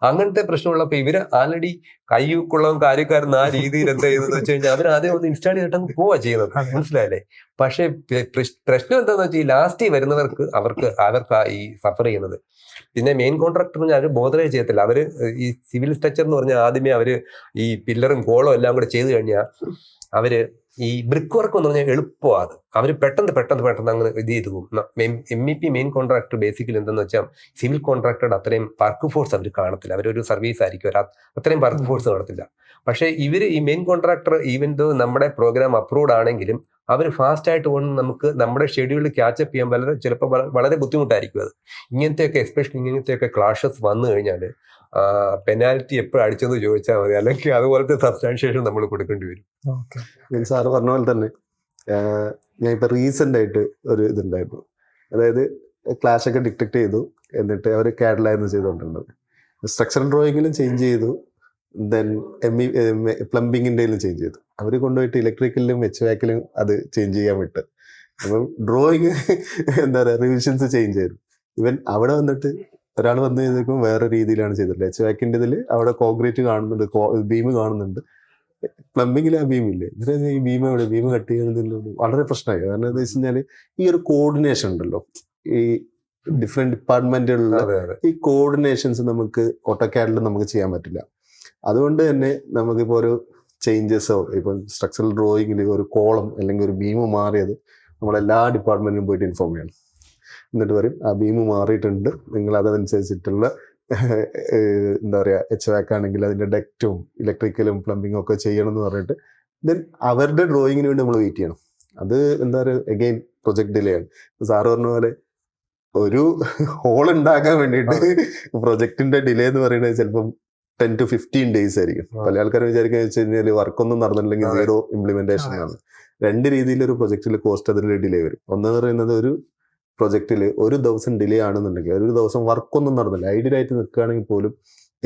അങ്ങനത്തെ പ്രശ്നമുള്ളപ്പോൾ ഇവര് ആൾറെഡി കയ്യൂക്കുള്ളതും കാര്യക്കാരൻ ആ രീതിയിൽ എന്താ ചെയ്തെന്ന് വെച്ച് കഴിഞ്ഞാൽ അവർ ആദ്യം ഒന്ന് ഇൻസ്റ്റാൾ ചെയ്തിട്ട് പോവാ ചെയ്യുന്നത്. മനസ്സിലായല്ലേ? പക്ഷെ പ്രശ്നം എന്താണെന്ന് വെച്ചാൽ ഈ ലാസ്റ്റ് വരുന്നവർക്ക് അവർക്ക് ഈ സഫർ ചെയ്യുന്നത്. പിന്നെ മെയിൻ കോൺട്രാക്ടറിന് അവർ ബോധറേ ചെയ്യത്തില്ല. അവര് ഈ സിവിൽ സ്ട്രക്ചർ എന്ന് പറഞ്ഞാൽ ആദ്യമേ അവര് ഈ പില്ലറും കോളും എല്ലാം കൂടെ ചെയ്ത് കഴിഞ്ഞാൽ അവര് ഈ ബ്രിക്ക് വർക്ക് എന്ന് പറഞ്ഞാൽ എളുപ്പമാണ്. അവർ പെട്ടെന്ന് അങ്ങനെ ഇത് ചെയ്തു പോകും. MEP മെയിൻ കോൺട്രാക്ടർ ബേസിക്കലി എന്തെന്ന് വെച്ചാൽ സിവിൽ കോൺട്രാക്ടറുടെ അത്രയും വർക്ക് ഫോഴ്സ് അവർ കാണത്തില്ല. അവരൊരു സർവീസ് ആയിരിക്കും, അത്രയും വർക്ക് ഫോഴ്സ് കാണത്തില്ല. പക്ഷേ ഇവർ ഈ മെയിൻ കോൺട്രാക്ടർ ഈവൻ ദോ നമ്മുടെ പ്രോഗ്രാം അപ്രൂവ്ഡ് ആണെങ്കിലും അവർ ഫാസ്റ്റ് ആയിട്ട് കൊണ്ട് നമുക്ക് നമ്മുടെ ഷെഡ്യൂളിൽ ക്യാച്ചപ്പ് ചെയ്യാൻ ചിലപ്പോൾ വളരെ ബുദ്ധിമുട്ടായിരിക്കും. അത് ഇങ്ങനത്തെയൊക്കെ എസ്പെഷ്യലി ഇങ്ങനത്തെയൊക്കെ ക്ലാഷസ് വന്നു കഴിഞ്ഞാൽ പെനാൽറ്റി എപ്പോഴും അടിച്ചെന്ന് ചോദിച്ചാൽ മതി, അല്ലെങ്കിൽ അതുപോലത്തെ സബ്സ്റ്റാൻഷിയേഷൻ നമ്മൾ കൊടുക്കേണ്ടി വരും. സാറ് പറഞ്ഞ പോലെ തന്നെ ഞാൻ ഇപ്പൊ റീസെന്റ് ആയിട്ട് ഒരു ഇതുണ്ടായിരുന്നു. അതായത് ക്ലാഷ് ഒക്കെ ഡിറ്റക്ട് ചെയ്തു, എന്നിട്ട് അവർ കാഡിലായിരുന്നു ചെയ്തുകൊണ്ടിരുന്നത്. സ്ട്രക്ചറൽ ഡ്രോയിങ്ങിലും ചേഞ്ച് ചെയ്തു, ദെൻ പ്ലംബിങ്ങിൻ്റെയിലും ചേഞ്ച് ചെയ്തു. അവർ കൊണ്ടുപോയിട്ട് ഇലക്ട്രിക്കലിലും HVAC-ലും അത് ചേഞ്ച് ചെയ്യാൻ വിട്ട്. അപ്പം ഡ്രോയിങ് എന്താ പറയുക, റിവിഷൻസ് ചേഞ്ച് ചെയ്തു. ഇവൻ അവിടെ വന്നിട്ട് ഒരാൾ വന്നു ചെയ്തേക്കും വേറെ രീതിയിലാണ് ചെയ്തിട്ടുള്ളത്. HVAC-ൻ്റെ ഇതിൽ അവിടെ കോൺക്രീറ്റ് കാണുന്നുണ്ട്, ബീം കാണുന്നുണ്ട്, പ്ലംബിങ്ങിൽ ആ ബീമില്ലേ, എന്നിട്ട് ഈ ബീം എവിടെ, ബീം കട്ട് ചെയ്യുന്നതിൽ വളരെ പ്രശ്നമായി. കാരണം എന്താ വെച്ച് കഴിഞ്ഞാൽ ഈ ഒരു കോർഡിനേഷൻ ഉണ്ടല്ലോ, ഈ ഡിഫറെന്റ് ഡിപ്പാർട്ട്മെന്റുകളിലെ ഈ കോർഡിനേഷൻസ് നമുക്ക് ഓട്ടോകാഡിൽ നമുക്ക് ചെയ്യാൻ പറ്റില്ല. അതുകൊണ്ട് തന്നെ നമുക്കിപ്പോൾ ഒരു ചേഞ്ചസോ ഇപ്പം സ്ട്രക്ചറൽ ഡ്രോയിങ്ങിൽ ഒരു കോളം അല്ലെങ്കിൽ ഒരു ബീം മാറിയത് നമ്മളെല്ലാ ഡിപ്പാർട്ട്മെന്റിലും പോയിട്ട് ഇൻഫോം ചെയ്യണം. എന്നിട്ട് പറയും ആ ബീം മാറിയിട്ടുണ്ട്, നിങ്ങൾ അതനുസരിച്ചിട്ടുള്ള എന്താ പറയുക HVAC ആണെങ്കിൽ അതിൻ്റെ ഡെക്റ്റും ഇലക്ട്രിക്കലും പ്ലംബിങ്ങും ഒക്കെ ചെയ്യണം എന്ന് പറഞ്ഞിട്ട് ദെൻ അവരുടെ ഡ്രോയിങ്ങിന് വേണ്ടി നമ്മൾ വെയിറ്റ് ചെയ്യണം. അത് എന്താ പറയുക, എഗെയിൻ പ്രൊജക്ട് ഡിലേ ആണ്. സാറ് പറഞ്ഞ പോലെ ഒരു ഹോൾ ഉണ്ടാക്കാൻ വേണ്ടിയിട്ട് പ്രൊജക്ടിന്റെ ഡിലേ എന്ന് പറയുന്നത് ചിലപ്പം 10 to 15 days ആയിരിക്കും. പല ആൾക്കാരും വിചാരിക്കുക വെച്ച് കഴിഞ്ഞാൽ വർക്കൊന്നും നടന്നില്ലെങ്കിൽ സീറോ ഇംപ്ലിമെന്റേഷൻ ആണ്. രണ്ട് രീതിയിൽ ഒരു പ്രൊജക്റ്റിൽ കോസ്റ്റ് അതിൽ ഡിലേ വരും. ഒന്നെന്ന് പറയുന്നത് ഒരു പ്രൊജക്റ്റിൽ ഒരു ദിവസം ഡിലേ ആണെന്നുണ്ടെങ്കിൽ, ഒരു ദിവസം വർക്കൊന്നും നടന്നില്ല, ഐഡിയലായിട്ട് നിൽക്കുകയാണെങ്കിൽ പോലും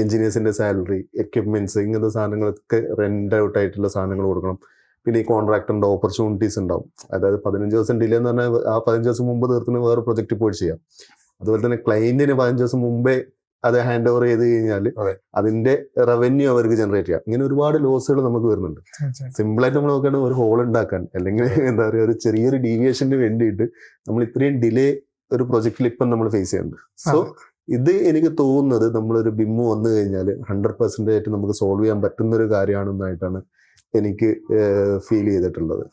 എഞ്ചിനീയേഴ്സിന്റെ സാലറി, എക്യുപ്മെന്റ്സ്, ഇങ്ങനത്തെ സാധനങ്ങളൊക്കെ റെന്റ് ഔട്ട് ആയിട്ടുള്ള സാധനങ്ങൾ കൊടുക്കണം. പിന്നെ ഈ കോൺട്രാക്ടറിന്റെ ഓപ്പർച്യൂണിറ്റീസ് ഉണ്ടാവും. അതായത് 15 ദിവസം ഡിലേ എന്ന് പറഞ്ഞാൽ ആ 15 ദിവസം മുമ്പ് തീർത്തിന് വേറെ പ്രൊജക്റ്റ് പോയി ചെയ്യാം. അതുപോലെ തന്നെ ക്ലയന്റിന് 15 ദിവസം മുമ്പേ അത് ഹാൻഡ് ഓവർ ചെയ്ത് കഴിഞ്ഞാൽ അതിന്റെ റവന്യൂ അവർക്ക് ജനറേറ്റ് ചെയ്യാം. ഇങ്ങനെ ഒരുപാട് ലോസുകൾ നമുക്ക് വരുന്നുണ്ട്. സിമ്പിളായിട്ട് നമ്മൾ നോക്കുകയാണെങ്കിൽ ഒരു ഹോൾ ഉണ്ടാക്കാൻ അല്ലെങ്കിൽ എന്താ പറയുക ഒരു ചെറിയൊരു ഡീവിയേഷന് വേണ്ടിയിട്ട് നമ്മൾ ഇത്രയും ഡിലേ ഒരു പ്രൊജക്റ്റിൽ ഇപ്പം നമ്മൾ ഫേസ് ചെയ്യുന്നുണ്ട്. സോ ഇത് എനിക്ക് തോന്നുന്നത് നമ്മളൊരു ബിമ്മ് വന്നു കഴിഞ്ഞാൽ 100% ആയിട്ട് നമുക്ക് സോൾവ് ചെയ്യാൻ പറ്റുന്ന ഒരു കാര്യമാണെന്നായിട്ടാണ് എനിക്ക് ഫീൽ ചെയ്തിട്ടുള്ളത്.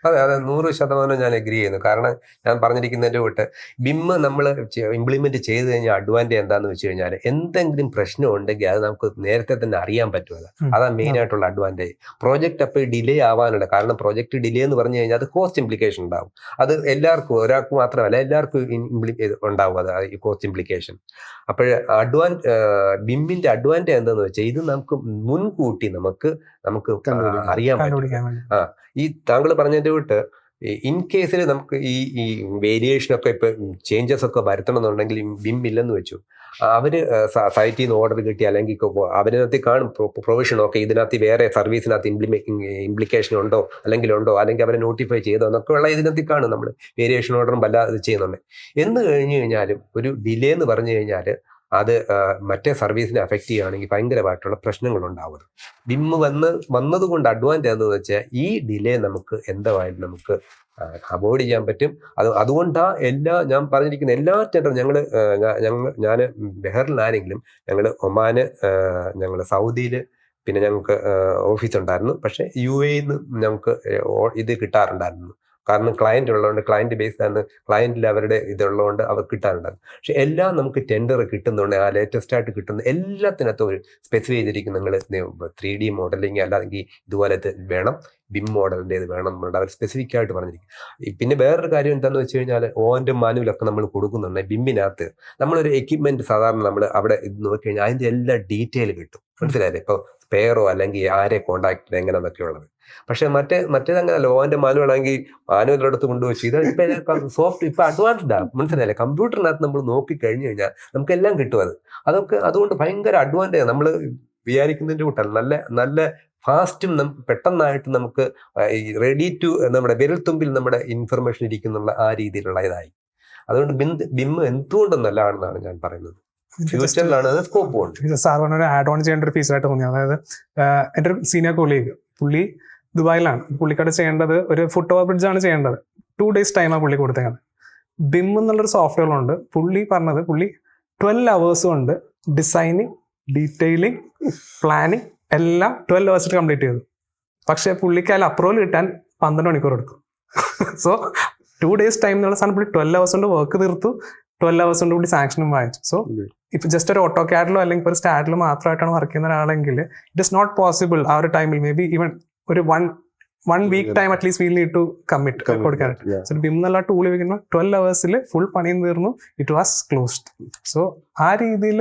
അതെ 100% ഞാൻ എഗ്രി ചെയ്യുന്നു. കാരണം ഞാൻ പറഞ്ഞിരിക്കുന്നതിന്റെ കൂട്ട് ബിമ്മ് നമ്മൾ ഇംപ്ലിമെന്റ് ചെയ്ത് കഴിഞ്ഞാൽ അഡ്വാൻറ്റേജ് എന്താണെന്ന് വെച്ച് കഴിഞ്ഞാൽ എന്തെങ്കിലും പ്രശ്നം ഉണ്ടെങ്കിൽ അത് നമുക്ക് നേരത്തെ തന്നെ അറിയാൻ പറ്റുമല്ലോ. അതാണ് മെയിൻ ആയിട്ടുള്ള അഡ്വാൻറ്റേജ്. പ്രോജക്റ്റ് അപ്പോൾ ഡിലേ ആവാനുള്ള കാരണം പ്രോജക്റ്റ് ഡിലേ എന്ന് പറഞ്ഞു കഴിഞ്ഞാൽ അത് കോസ്റ്റ് ഇംപ്ലിക്കേഷൻ ഉണ്ടാവും. അത് എല്ലാവർക്കും, ഒരാൾക്ക് മാത്രമല്ല എല്ലാവർക്കും ഉണ്ടാവും അത് ഈ കോസ്റ്റ് ഇംപ്ലിക്കേഷൻ. അപ്പോൾ ബിമ്മിന്റെ അഡ്വാൻറ്റേജ് എന്താണെന്ന് വെച്ചാൽ ഇത് നമുക്ക് മുൻകൂട്ടി നമുക്ക് അറിയാൻ പറ്റും. ഈ താങ്കൾ പറഞ്ഞതിന്റെ വിട്ട് ഇൻ കേസിൽ നമുക്ക് ഈ വേരിയേഷനൊക്കെ ഇപ്പൊ ചേഞ്ചസ് ഒക്കെ വരുത്തണം എന്നുണ്ടെങ്കിൽ ബിം ഇല്ലെന്ന് വെച്ചു, അവര് സൈറ്റിൽ നിന്ന് ഓർഡർ കിട്ടി അല്ലെങ്കിൽ അവരിനകത്ത് കാണും പ്രൊവിഷൻ ഒക്കെ ഇതിനകത്ത് വേറെ സർവീസിനകത്ത് ഇംപ്ലിക്കേഷൻ ഉണ്ടോ അല്ലെങ്കിൽ അവരെ നോട്ടിഫൈ ചെയ്തോ എന്നൊക്കെ ഉള്ള ഇതിനകത്ത് കാണും. നമ്മൾ വേരിയേഷൻ ഓർഡറും വല്ലാതെ ചെയ്യുന്നുണ്ട്. എന്ന് കഴിഞ്ഞു കഴിഞ്ഞാലും ഒരു ഡിലേ എന്ന് പറഞ്ഞു കഴിഞ്ഞാൽ അത് മറ്റേ സർവീസിനെ അഫക്റ്റ് ചെയ്യുകയാണെങ്കിൽ ഭയങ്കരമായിട്ടുള്ള പ്രശ്നങ്ങളുണ്ടാവും. ബിമ്മ് വന്നതുകൊണ്ട് അഡ്വാൻറ്റേജ് എന്ന് വെച്ചാൽ ഈ ഡിലേ നമുക്ക് എന്തായാലും നമുക്ക് അവോയ്ഡ് ചെയ്യാൻ പറ്റും. അതുകൊണ്ടാണ് ഞാൻ പറഞ്ഞിരിക്കുന്ന എല്ലാ ടെൻഡറും ഞാൻ ബഹറിലാണെങ്കിലും ഞങ്ങൾ ഒമാന്, ഞങ്ങൾ സൗദിയിൽ, പിന്നെ ഞങ്ങൾക്ക് ഓഫീസ് ഉണ്ടായിരുന്നു. പക്ഷേ UAE ഞങ്ങൾക്ക് ഇത് കിട്ടാറുണ്ടായിരുന്നു. കാരണം ക്ലയന്റ് ഉള്ളതുകൊണ്ട്, ക്ലയന്റ് ബേസ്ഡ് ആണ്, ക്ലയന്റിൽ അവരുടെ ഇതുള്ളതുകൊണ്ട് അവർ കിട്ടാറുണ്ടായിരുന്നു. പക്ഷെ എല്ലാം നമുക്ക് ടെൻഡർ കിട്ടുന്നുണ്ട്. ആ ലേറ്റസ്റ്റ് ആയിട്ട് കിട്ടുന്ന എല്ലാത്തിനകത്തും ഒരു സ്പെസിഫൈ ചെയ്തിരിക്കും. നിങ്ങൾ 3D മോഡലിങ് അല്ലെങ്കിൽ ഇതുപോലത്തെ വേണം, ബിം മോഡലിൻ്റെ ഇത് വേണം എന്നുണ്ട് അവർ സ്പെസിഫിക് ആയിട്ട് പറഞ്ഞിരിക്കും. പിന്നെ വേറൊരു കാര്യം എന്താണെന്ന് വെച്ച് കഴിഞ്ഞാൽ ഓൻ്റെ മാനുവലൊക്കെ നമ്മൾ കൊടുക്കുന്നുണ്ട്. ബിമ്മിനകത്ത് നമ്മളൊരു എക്യുപ്മെന്റ് സാധാരണ നമ്മൾ അവിടെ ഇത് നോക്കി കഴിഞ്ഞാൽ അതിൻ്റെ എല്ലാ ഡീറ്റെയിൽ കിട്ടും. മനസ്സിലായില്ലേ? ഇപ്പോൾ സ്പെയറോ അല്ലെങ്കിൽ ആരെ കോണ്ടാക്ട് എങ്ങനെയെന്നൊക്കെ ഉള്ളത്. പക്ഷെ മറ്റേതങ്ങനല്ല. ഓൻ്റെ മാനുവലാണെങ്കിൽ മാനുവലെടുത്ത് കൊണ്ടുവച്ച് ഇത് ഇപ്പൊ അഡ്വാൻസ്ഡ് ആണ്. മനസ്സിലായില്ലേ? കമ്പ്യൂട്ടറിനകത്ത് നമ്മൾ നോക്കി കഴിഞ്ഞു കഴിഞ്ഞാൽ നമുക്കെല്ലാം കിട്ടും. അതൊക്കെ അതുകൊണ്ട് ഭയങ്കര അഡ്വാൻറ്റേജ്. നമ്മൾ വിചാരിക്കുന്നതിൻ്റെ കൂട്ടല്ല, നല്ല ഫാസ്റ്റും പെട്ടെന്നായിട്ട് നമുക്ക് റെഡി ടു നമ്മുടെ വിരൽത്തുമ്പിൽ നമ്മുടെ ഇൻഫർമേഷൻ ഇരിക്കുന്നുള്ള ആ രീതിയിലുള്ള ഇതായി. അതുകൊണ്ട് ബിം എന്തുകൊണ്ടും നല്ലതാണെന്നാണ് ഞാൻ പറയുന്നത്. ഫ്യൂച്ചറിലാണ് അത് സ്കോപ്പ് ഉണ്ട്. സാർ പറഞ്ഞ ഒരു ആഡ് ഓൺ ചെയ്യേണ്ട ഒരു ഫീച്ചറായിട്ട് തോന്നി. അതായത് എൻ്റെ ഒരു സീനിയർ കൊളീഗ്, പുള്ളി ദുബായിലാണ്. പുള്ളിക്കാട് ചെയ്യേണ്ടത് ഒരു ഫുട് ഓവർ ബ്രിഡ്ജ് ആണ് ചെയ്യേണ്ടത്. 2 days ടൈമാണ് പുള്ളി കൊടുത്തേക്കുന്നത്. ബിം എന്നുള്ളൊരു സോഫ്റ്റ്വെയർ ഉണ്ട്. പുള്ളി പറഞ്ഞത് പുള്ളി 12 hours കൊണ്ട് ഡിസൈനിങ്, ഡീറ്റെയിലിംഗ്, പ്ലാനിങ് എല്ലാം 12 hours കംപ്ലീറ്റ് ചെയ്തു. പക്ഷെ പുള്ളിക്ക് അതിൽ അപ്രൂവൽ കിട്ടാൻ 12 മണിക്കൂർ എടുക്കും. സോ 2 days ടൈം എന്നുള്ള സാധനം പുള്ളി 12 hours കൊണ്ട് വർക്ക് തീർത്തു. 12 hours കൊണ്ട് പുള്ളി സാങ്ഷനും വാങ്ങിച്ചു. സോ ഇപ്പൊ ജസ്റ്റ് ഒരു ഓട്ടോ ക്യാഡിലോ അല്ലെങ്കിൽ ഒരു സ്റ്റാഡിലോ മാത്രമായിട്ടാണ് വർക്ക് ചെയ്യുന്ന ഒരാളെങ്കിൽ ഇറ്റ് ഇസ് നോട്ട് പോസിബിൾ ആ ഒരു ടൈമിൽ മേ ബി ഈവൻ ഒരു one week time at least we'll need to commit കൊടുക്കാനായിട്ട്. സോ ബിം എന്നുള്ള ടൂൾ ഉപയോഗിക്കുമ്പോൾ 12 hours ഫുൾ പണിയും തീർന്നു. It was closed. സോ ആ രീതിയിൽ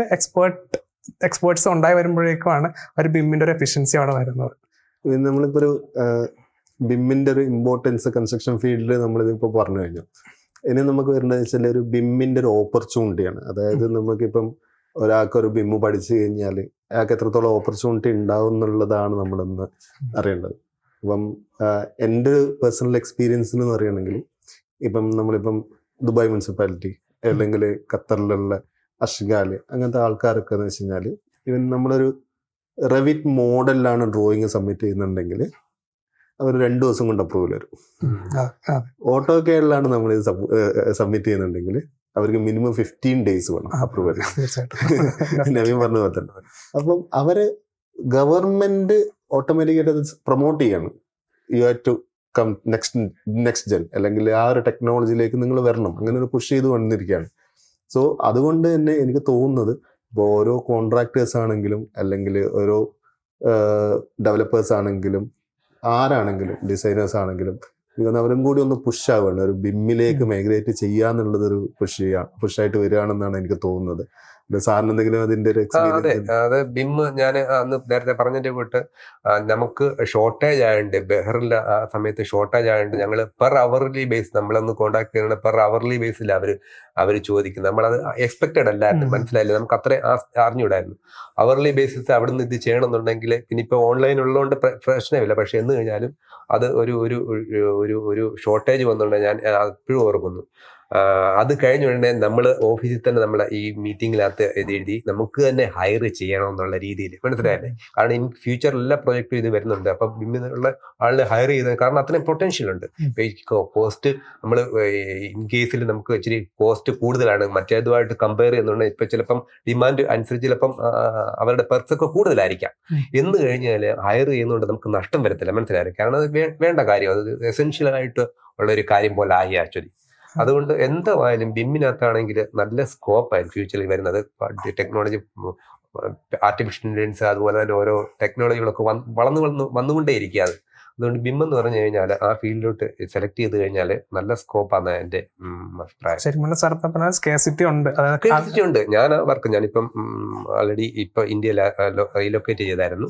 എക്സ്പേർട്സ് ഉണ്ടായി വരുമ്പോഴേക്കുമാണ് ഒരു ബിമ്മിന്റെ ഒരു എഫിഷ്യൻസി അവിടെ വരുന്നത്. നമ്മളിപ്പോ ഒരു ബിമ്മിന്റെ ഒരു ഇമ്പോർട്ടൻസ് കൺസ്ട്രക്ഷൻ ഫീൽഡിൽ നമ്മളിതിപ്പോ പറഞ്ഞു കഴിഞ്ഞു. ഇനി നമുക്ക് വരേണ്ടത് വെച്ചാൽ ഒരു ബിമ്മിന്റെ ഒരു ഓപ്പർച്യൂണിറ്റിയാണ്. അതായത് നമുക്കിപ്പം ഒരാൾക്ക് ഒരു ബിമ്മ് പഠിച്ചു കഴിഞ്ഞാൽ അയാൾക്ക് എത്രത്തോളം ഓപ്പർച്യൂണിറ്റി ഉണ്ടാവും എന്നുള്ളതാണ് നമ്മളൊന്ന് അറിയേണ്ടത്. ഇപ്പം എൻ്റെ പേഴ്സണൽ എക്സ്പീരിയൻസ് എന്ന് പറയുകയാണെങ്കിൽ ഇപ്പം നമ്മളിപ്പം ദുബായ് മുനിസിപ്പാലിറ്റി അല്ലെങ്കിൽ ഖത്തറിലുള്ള അഷ്ഗാല് അങ്ങനത്തെ ആൾക്കാരൊക്കെ എന്ന് വെച്ച് കഴിഞ്ഞാൽ ഇവൻ നമ്മളൊരു റെവിറ്റ് മോഡലിലാണ് ഡ്രോയിങ് സബ്മിറ്റ് ചെയ്യുന്നുണ്ടെങ്കിൽ അവർ 2 ദിവസം കൊണ്ട് അപ്രൂവൽ വരും. ഓട്ടോ കേഡിലാണ് നമ്മൾ ഇത് സബ്മിറ്റ് ചെയ്യുന്നുണ്ടെങ്കിൽ അവർക്ക് മിനിമം 15 days വേണം അപ്രൂവൽ. നവീൻ പറഞ്ഞ പോലെ തന്നെ. അപ്പം അവര് ഗവൺമെന്റ് ഓട്ടോമാറ്റിക്കായിട്ട് അത് പ്രൊമോട്ട് ചെയ്യാണ്. You have to come next gen, അല്ലെങ്കിൽ ആ ഒരു ടെക്നോളജിയിലേക്ക് നിങ്ങൾ വരണം, അങ്ങനെ ഒരു പുഷ് ചെയ്ത് വന്നിരിക്കുകയാണ്. സോ അതുകൊണ്ട് തന്നെ എനിക്ക് തോന്നുന്നത് ഇപ്പോൾ ഓരോ കോൺട്രാക്ടേഴ്സ് ആണെങ്കിലും അല്ലെങ്കിൽ ഓരോ ഡെവലപ്പേഴ്സ് ആണെങ്കിലും ആരാണെങ്കിലും ഡിസൈനേഴ്സ് ആണെങ്കിലും അവരും കൂടി ഒന്ന് പുഷ് ആവുകയാണ്. ഒരു ബിമ്മിലേക്ക് മൈഗ്രേറ്റ് ചെയ്യാന്നുള്ളതൊരു പുഷായിട്ട് വരികയാണെന്നാണ് എനിക്ക് തോന്നുന്നത്. സാറിന് എന്തെങ്കിലും അതിന്റെ ഒരു അതെ, അത് ബിം ഞാൻ അന്ന് നേരത്തെ പറഞ്ഞതിന്റെ കൂട്ട് നമുക്ക് ഷോർട്ടേജ് ആയതുകൊണ്ട് ബെഹറിൽ ആ സമയത്ത് ഷോർട്ടേജ് ആയതുകൊണ്ട് ഞങ്ങൾ പെർ അവർലി ബേസ് നമ്മളൊന്ന് കോൺടാക്ട് ചെയ്യുന്നത് പെർ അവർലി ബേസിൽ അവർ ചോദിക്കുന്നത്. നമ്മളത് എക്സ്പെക്റ്റഡ് അല്ലായിരുന്നു, മനസ്സിലായില്ല, നമുക്ക് അത്രയും അറിഞ്ഞൂടായിരുന്നു. അവർലി ബേസിസ് അവിടെ നിന്ന് ഇത് ചെയ്യണമെന്നുണ്ടെങ്കിൽ പിന്നെ ഇപ്പോൾ ഓൺലൈൻ ഉള്ളതുകൊണ്ട് പ്രശ്നമില്ല. പക്ഷെ എന്ന് കഴിഞ്ഞാലും അത് ഒരു ഷോർട്ടേജ് വന്നുകൊണ്ട് ഞാൻ എപ്പോഴും ഓർക്കുന്നു. അത് കഴിഞ്ഞ ഉടനെ നമ്മൾ ഓഫീസിൽ തന്നെ നമ്മളെ ഈ മീറ്റിങ്ങിനകത്ത് എഴുതി നമുക്ക് തന്നെ ഹയർ ചെയ്യണം എന്നുള്ള രീതിയിൽ, മനസ്സിലായല്ലേ? കാരണം ഇൻ ഫ്യൂച്ചറിൽ എല്ലാ പ്രോജക്റ്റും ഇത് വരുന്നുണ്ട്. അപ്പം ബിമ്മിനുള്ള ആളിനെ ഹയർ ചെയ്തത് കാരണം അത്രയും പൊട്ടൻഷ്യൽ ഉണ്ട്. കോസ്റ്റ് നമ്മൾ ഇൻ കേസിൽ നമുക്ക് ഇച്ചിരി കോസ്റ്റ് കൂടുതലാണ് മറ്റേതുമായിട്ട് കമ്പയർ ചെയ്യുന്നുണ്ട്. ഇപ്പം ചിലപ്പം ഡിമാൻഡ് അനുസരിച്ച് ചിലപ്പം അവരുടെ പെർസൊക്കെ കൂടുതലായിരിക്കാം. എന്ന് കഴിഞ്ഞാൽ ഹയർ ചെയ്യുന്നതുകൊണ്ട് നമുക്ക് നഷ്ടം വരത്തില്ല, മനസ്സിലായില്ലേ? കാരണം അത് വേണ്ട കാര്യം, അത് എസെൻഷ്യലായിട്ട് ഉള്ളൊരു കാര്യം പോലെ ആയി ആക്ച്വലി. അതുകൊണ്ട് എന്തായാലും ബിമ്മിനകത്താണെങ്കിൽ നല്ല സ്കോപ്പായി ഫ്യൂച്ചറിൽ വരുന്നത്. ടെക്നോളജി, ആർട്ടിഫിഷ്യൽ ഇന്റലിജൻസ്, അതുപോലെ തന്നെ ഓരോ ടെക്നോളജികളൊക്കെ വന്നുകൊണ്ടേ ഇരിക്കുകയാണ്. അതുകൊണ്ട് ബിം എന്ന് പറഞ്ഞു കഴിഞ്ഞാൽ ആ ഫീൽഡിലോട്ട് സെലക്ട് ചെയ്ത് കഴിഞ്ഞാൽ നല്ല സ്കോപ്പാണ് എൻ്റെ അഭിപ്രായം. സ്കേസിറ്റി ഉണ്ട്. ഞാനിപ്പം ഓൾറെഡി ഇപ്പൊ ഇന്ത്യയിൽ റീലൊക്കേറ്റ് ചെയ്തായിരുന്നു.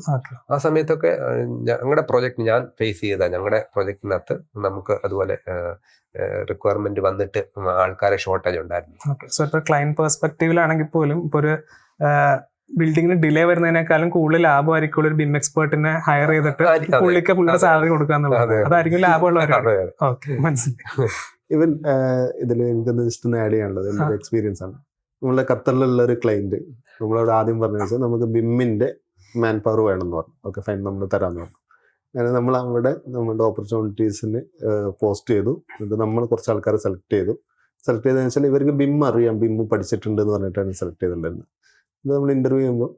ആ സമയത്തൊക്കെ ഞങ്ങളുടെ പ്രോജക്റ്റ് ഞാൻ ഫേസ് ചെയ്ത ഞങ്ങളുടെ പ്രോജക്റ്റിനകത്ത് നമുക്ക് അതുപോലെ റിക്വയർമെന്റ് വന്നിട്ട് ആൾക്കാരെ ഷോർട്ടേജ് ഉണ്ടായിരുന്നു. സോ ഇപ്പൊ ക്ലയന്റ് പെർസ്പെക്ടീവിലാണെങ്കിൽ പോലും ഇപ്പൊ ഒരു ബിൽഡിങ്ങിന് ഡിലേ വരുന്നതിനേക്കാളും കൂടുതൽ ലാഭമായിരിക്കും ഒരു ബിം എക്സ്പേർട്ടിനെ ഹയർ ചെയ്തിട്ട് പുള്ളിയുടെ സാലറി കൊടുക്കാന്നുള്ളത്. അതായിരിക്കും ലാഭമുള്ളവരാണ്. മനസ്സിലായി. ഇവൻ ഇതിൽ എനിക്കൊന്ന് ജസ്റ്റ് ഒന്ന് ആഡ് ചെയ്യാനുള്ളത് എൻ്റെ എക്സ്പീരിയൻസ് ആണ്. നമ്മളെ ഖത്തറിലുള്ള ഒരു ക്ലയന്റ് നമ്മളോട് ആദ്യം പറഞ്ഞു വെച്ചാൽ നമുക്ക് ബിമ്മിന്റെ മാൻ പവർ വേണമെന്ന് പറഞ്ഞു. ഓക്കെ ഫൈൻ, നമ്മൾ തരാമെന്ന് പറഞ്ഞു. അങ്ങനെ നമ്മൾ അവിടെ നമ്മുടെ ഓപ്പർച്യൂണിറ്റീസിന് പോസ്റ്റ് ചെയ്തു. എന്നിട്ട് നമ്മൾ കുറച്ച് ആൾക്കാരെ സെലക്ട് ചെയ്തതെന്ന് വെച്ചാൽ ഇവർക്ക് ബിം അറിയാം, ബിം പഠിച്ചിട്ടുണ്ട് എന്ന് പറഞ്ഞിട്ടാണ് സെലക്ട് ചെയ്തിട്ടുണ്ടായിരുന്നത്. ഇത് നമ്മൾ ഇന്റർവ്യൂ ചെയ്യുമ്പോൾ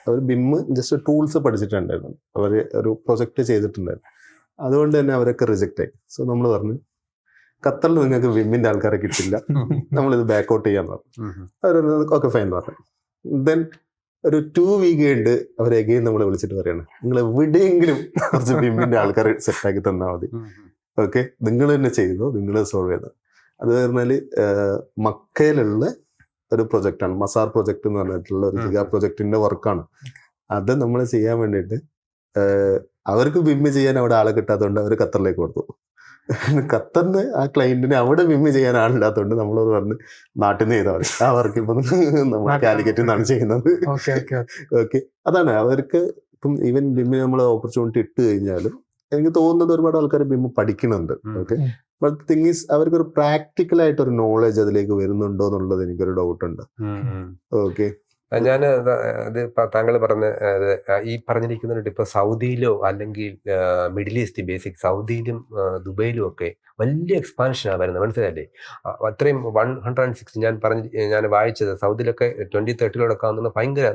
അവർ ബിമ്മ് ജസ്റ്റ് ടൂൾസ് പഠിച്ചിട്ടുണ്ടായിരുന്നു, അവർ ഒരു പ്രൊജക്റ്റ് ചെയ്തിട്ടുണ്ടായിരുന്നു. അതുകൊണ്ട് തന്നെ അവരൊക്കെ റിജക്റ്റ് ആയി. സോ നമ്മൾ പറഞ്ഞു ഖത്തറിൽ നിങ്ങൾക്ക് ബിമ്മിന്റെ ആൾക്കാരെ കിട്ടില്ല, നമ്മളിത് ബാക്കൗട്ട് ചെയ്യാൻ പറഞ്ഞു. അവർ ഓക്കെ ഫൈൻ പറഞ്ഞു. ദെൻ ഒരു 2 week കഴിഞ്ഞിട്ട് അവർ എഗെയിൻ നമ്മളെ വിളിച്ചിട്ട് പറയാണ് നിങ്ങൾ എവിടെയെങ്കിലും കുറച്ച് ബിമ്മിന്റെ ആൾക്കാരെ സെറ്റാക്കി തന്നാൽ മതി, ഓക്കെ നിങ്ങൾ തന്നെ ചെയ്തോ, നിങ്ങൾ സോൾവ് ചെയ്തോ. അത് പറഞ്ഞാല് മക്കയിലുള്ള ഒരു പ്രൊജക്റ്റാണ്, മസാർ പ്രൊജക്ട് എന്ന് പറഞ്ഞിട്ടുള്ള ഒരു ജിഗ പ്രൊജക്ടിന്റെ വർക്കാണ്. അത് നമ്മൾ ചെയ്യാൻ വേണ്ടിയിട്ട് അവർക്ക് ബിമ്മ് ചെയ്യാൻ അവിടെ ആളെ കിട്ടാത്തതുകൊണ്ട് അവർ ഖത്തറിലേക്ക് കൊടുത്തു. ഖത്തറിന് ആ ക്ലയന്റിന് അവിടെ ബിമ്മ് ചെയ്യാൻ ആളില്ലാത്തതുകൊണ്ട് നമ്മളത് പറഞ്ഞ് നാട്ടിൽ നിന്ന് ചെയ്താൽ മതി. ആ വർക്ക് ഇപ്പൊ നമ്മൾ കാലിക്കറ്റിൽ നിന്നാണ് ചെയ്യുന്നത്. ഓക്കെ, അതാണ് അവർക്ക് ഇപ്പം ഈവൻ ബിമ്മിന് നമ്മൾ ഓപ്പർച്യൂണിറ്റി ഇട്ട് കഴിഞ്ഞാലും എനിക്ക് തോന്നുന്നത് ഒരുപാട് ആൾക്കാർ ബിം പഠിക്കുന്നുണ്ട്. ഓക്കെ, ബട്ട് തിങ് ഈസ് അവർക്കൊരു പ്രാക്ടിക്കൽ ആയിട്ടൊരു നോളജ് അതിലേക്ക് വരുന്നുണ്ടോ എന്നുള്ളത് എനിക്കൊരു ഡൗട്ട് ഉണ്ട്. ഓക്കെ, ഞാൻ അത് താങ്കൾ പറഞ്ഞ ഈ പറഞ്ഞിരിക്കുന്നുണ്ട് ഇപ്പൊ സൗദിയിലോ അല്ലെങ്കിൽ മിഡിൽ ഈസ്റ്റ് ബേസിക് സൗദിയിലും ദുബൈയിലും ഒക്കെ വലിയ എക്സ്പാൻഷനാണ് വരുന്നത്, മനസ്സിലല്ലേ? അത്രയും 160 ഞാൻ വായിച്ചത് സൗദിയിലൊക്കെ 2030 ആവുന്ന ഭയങ്കര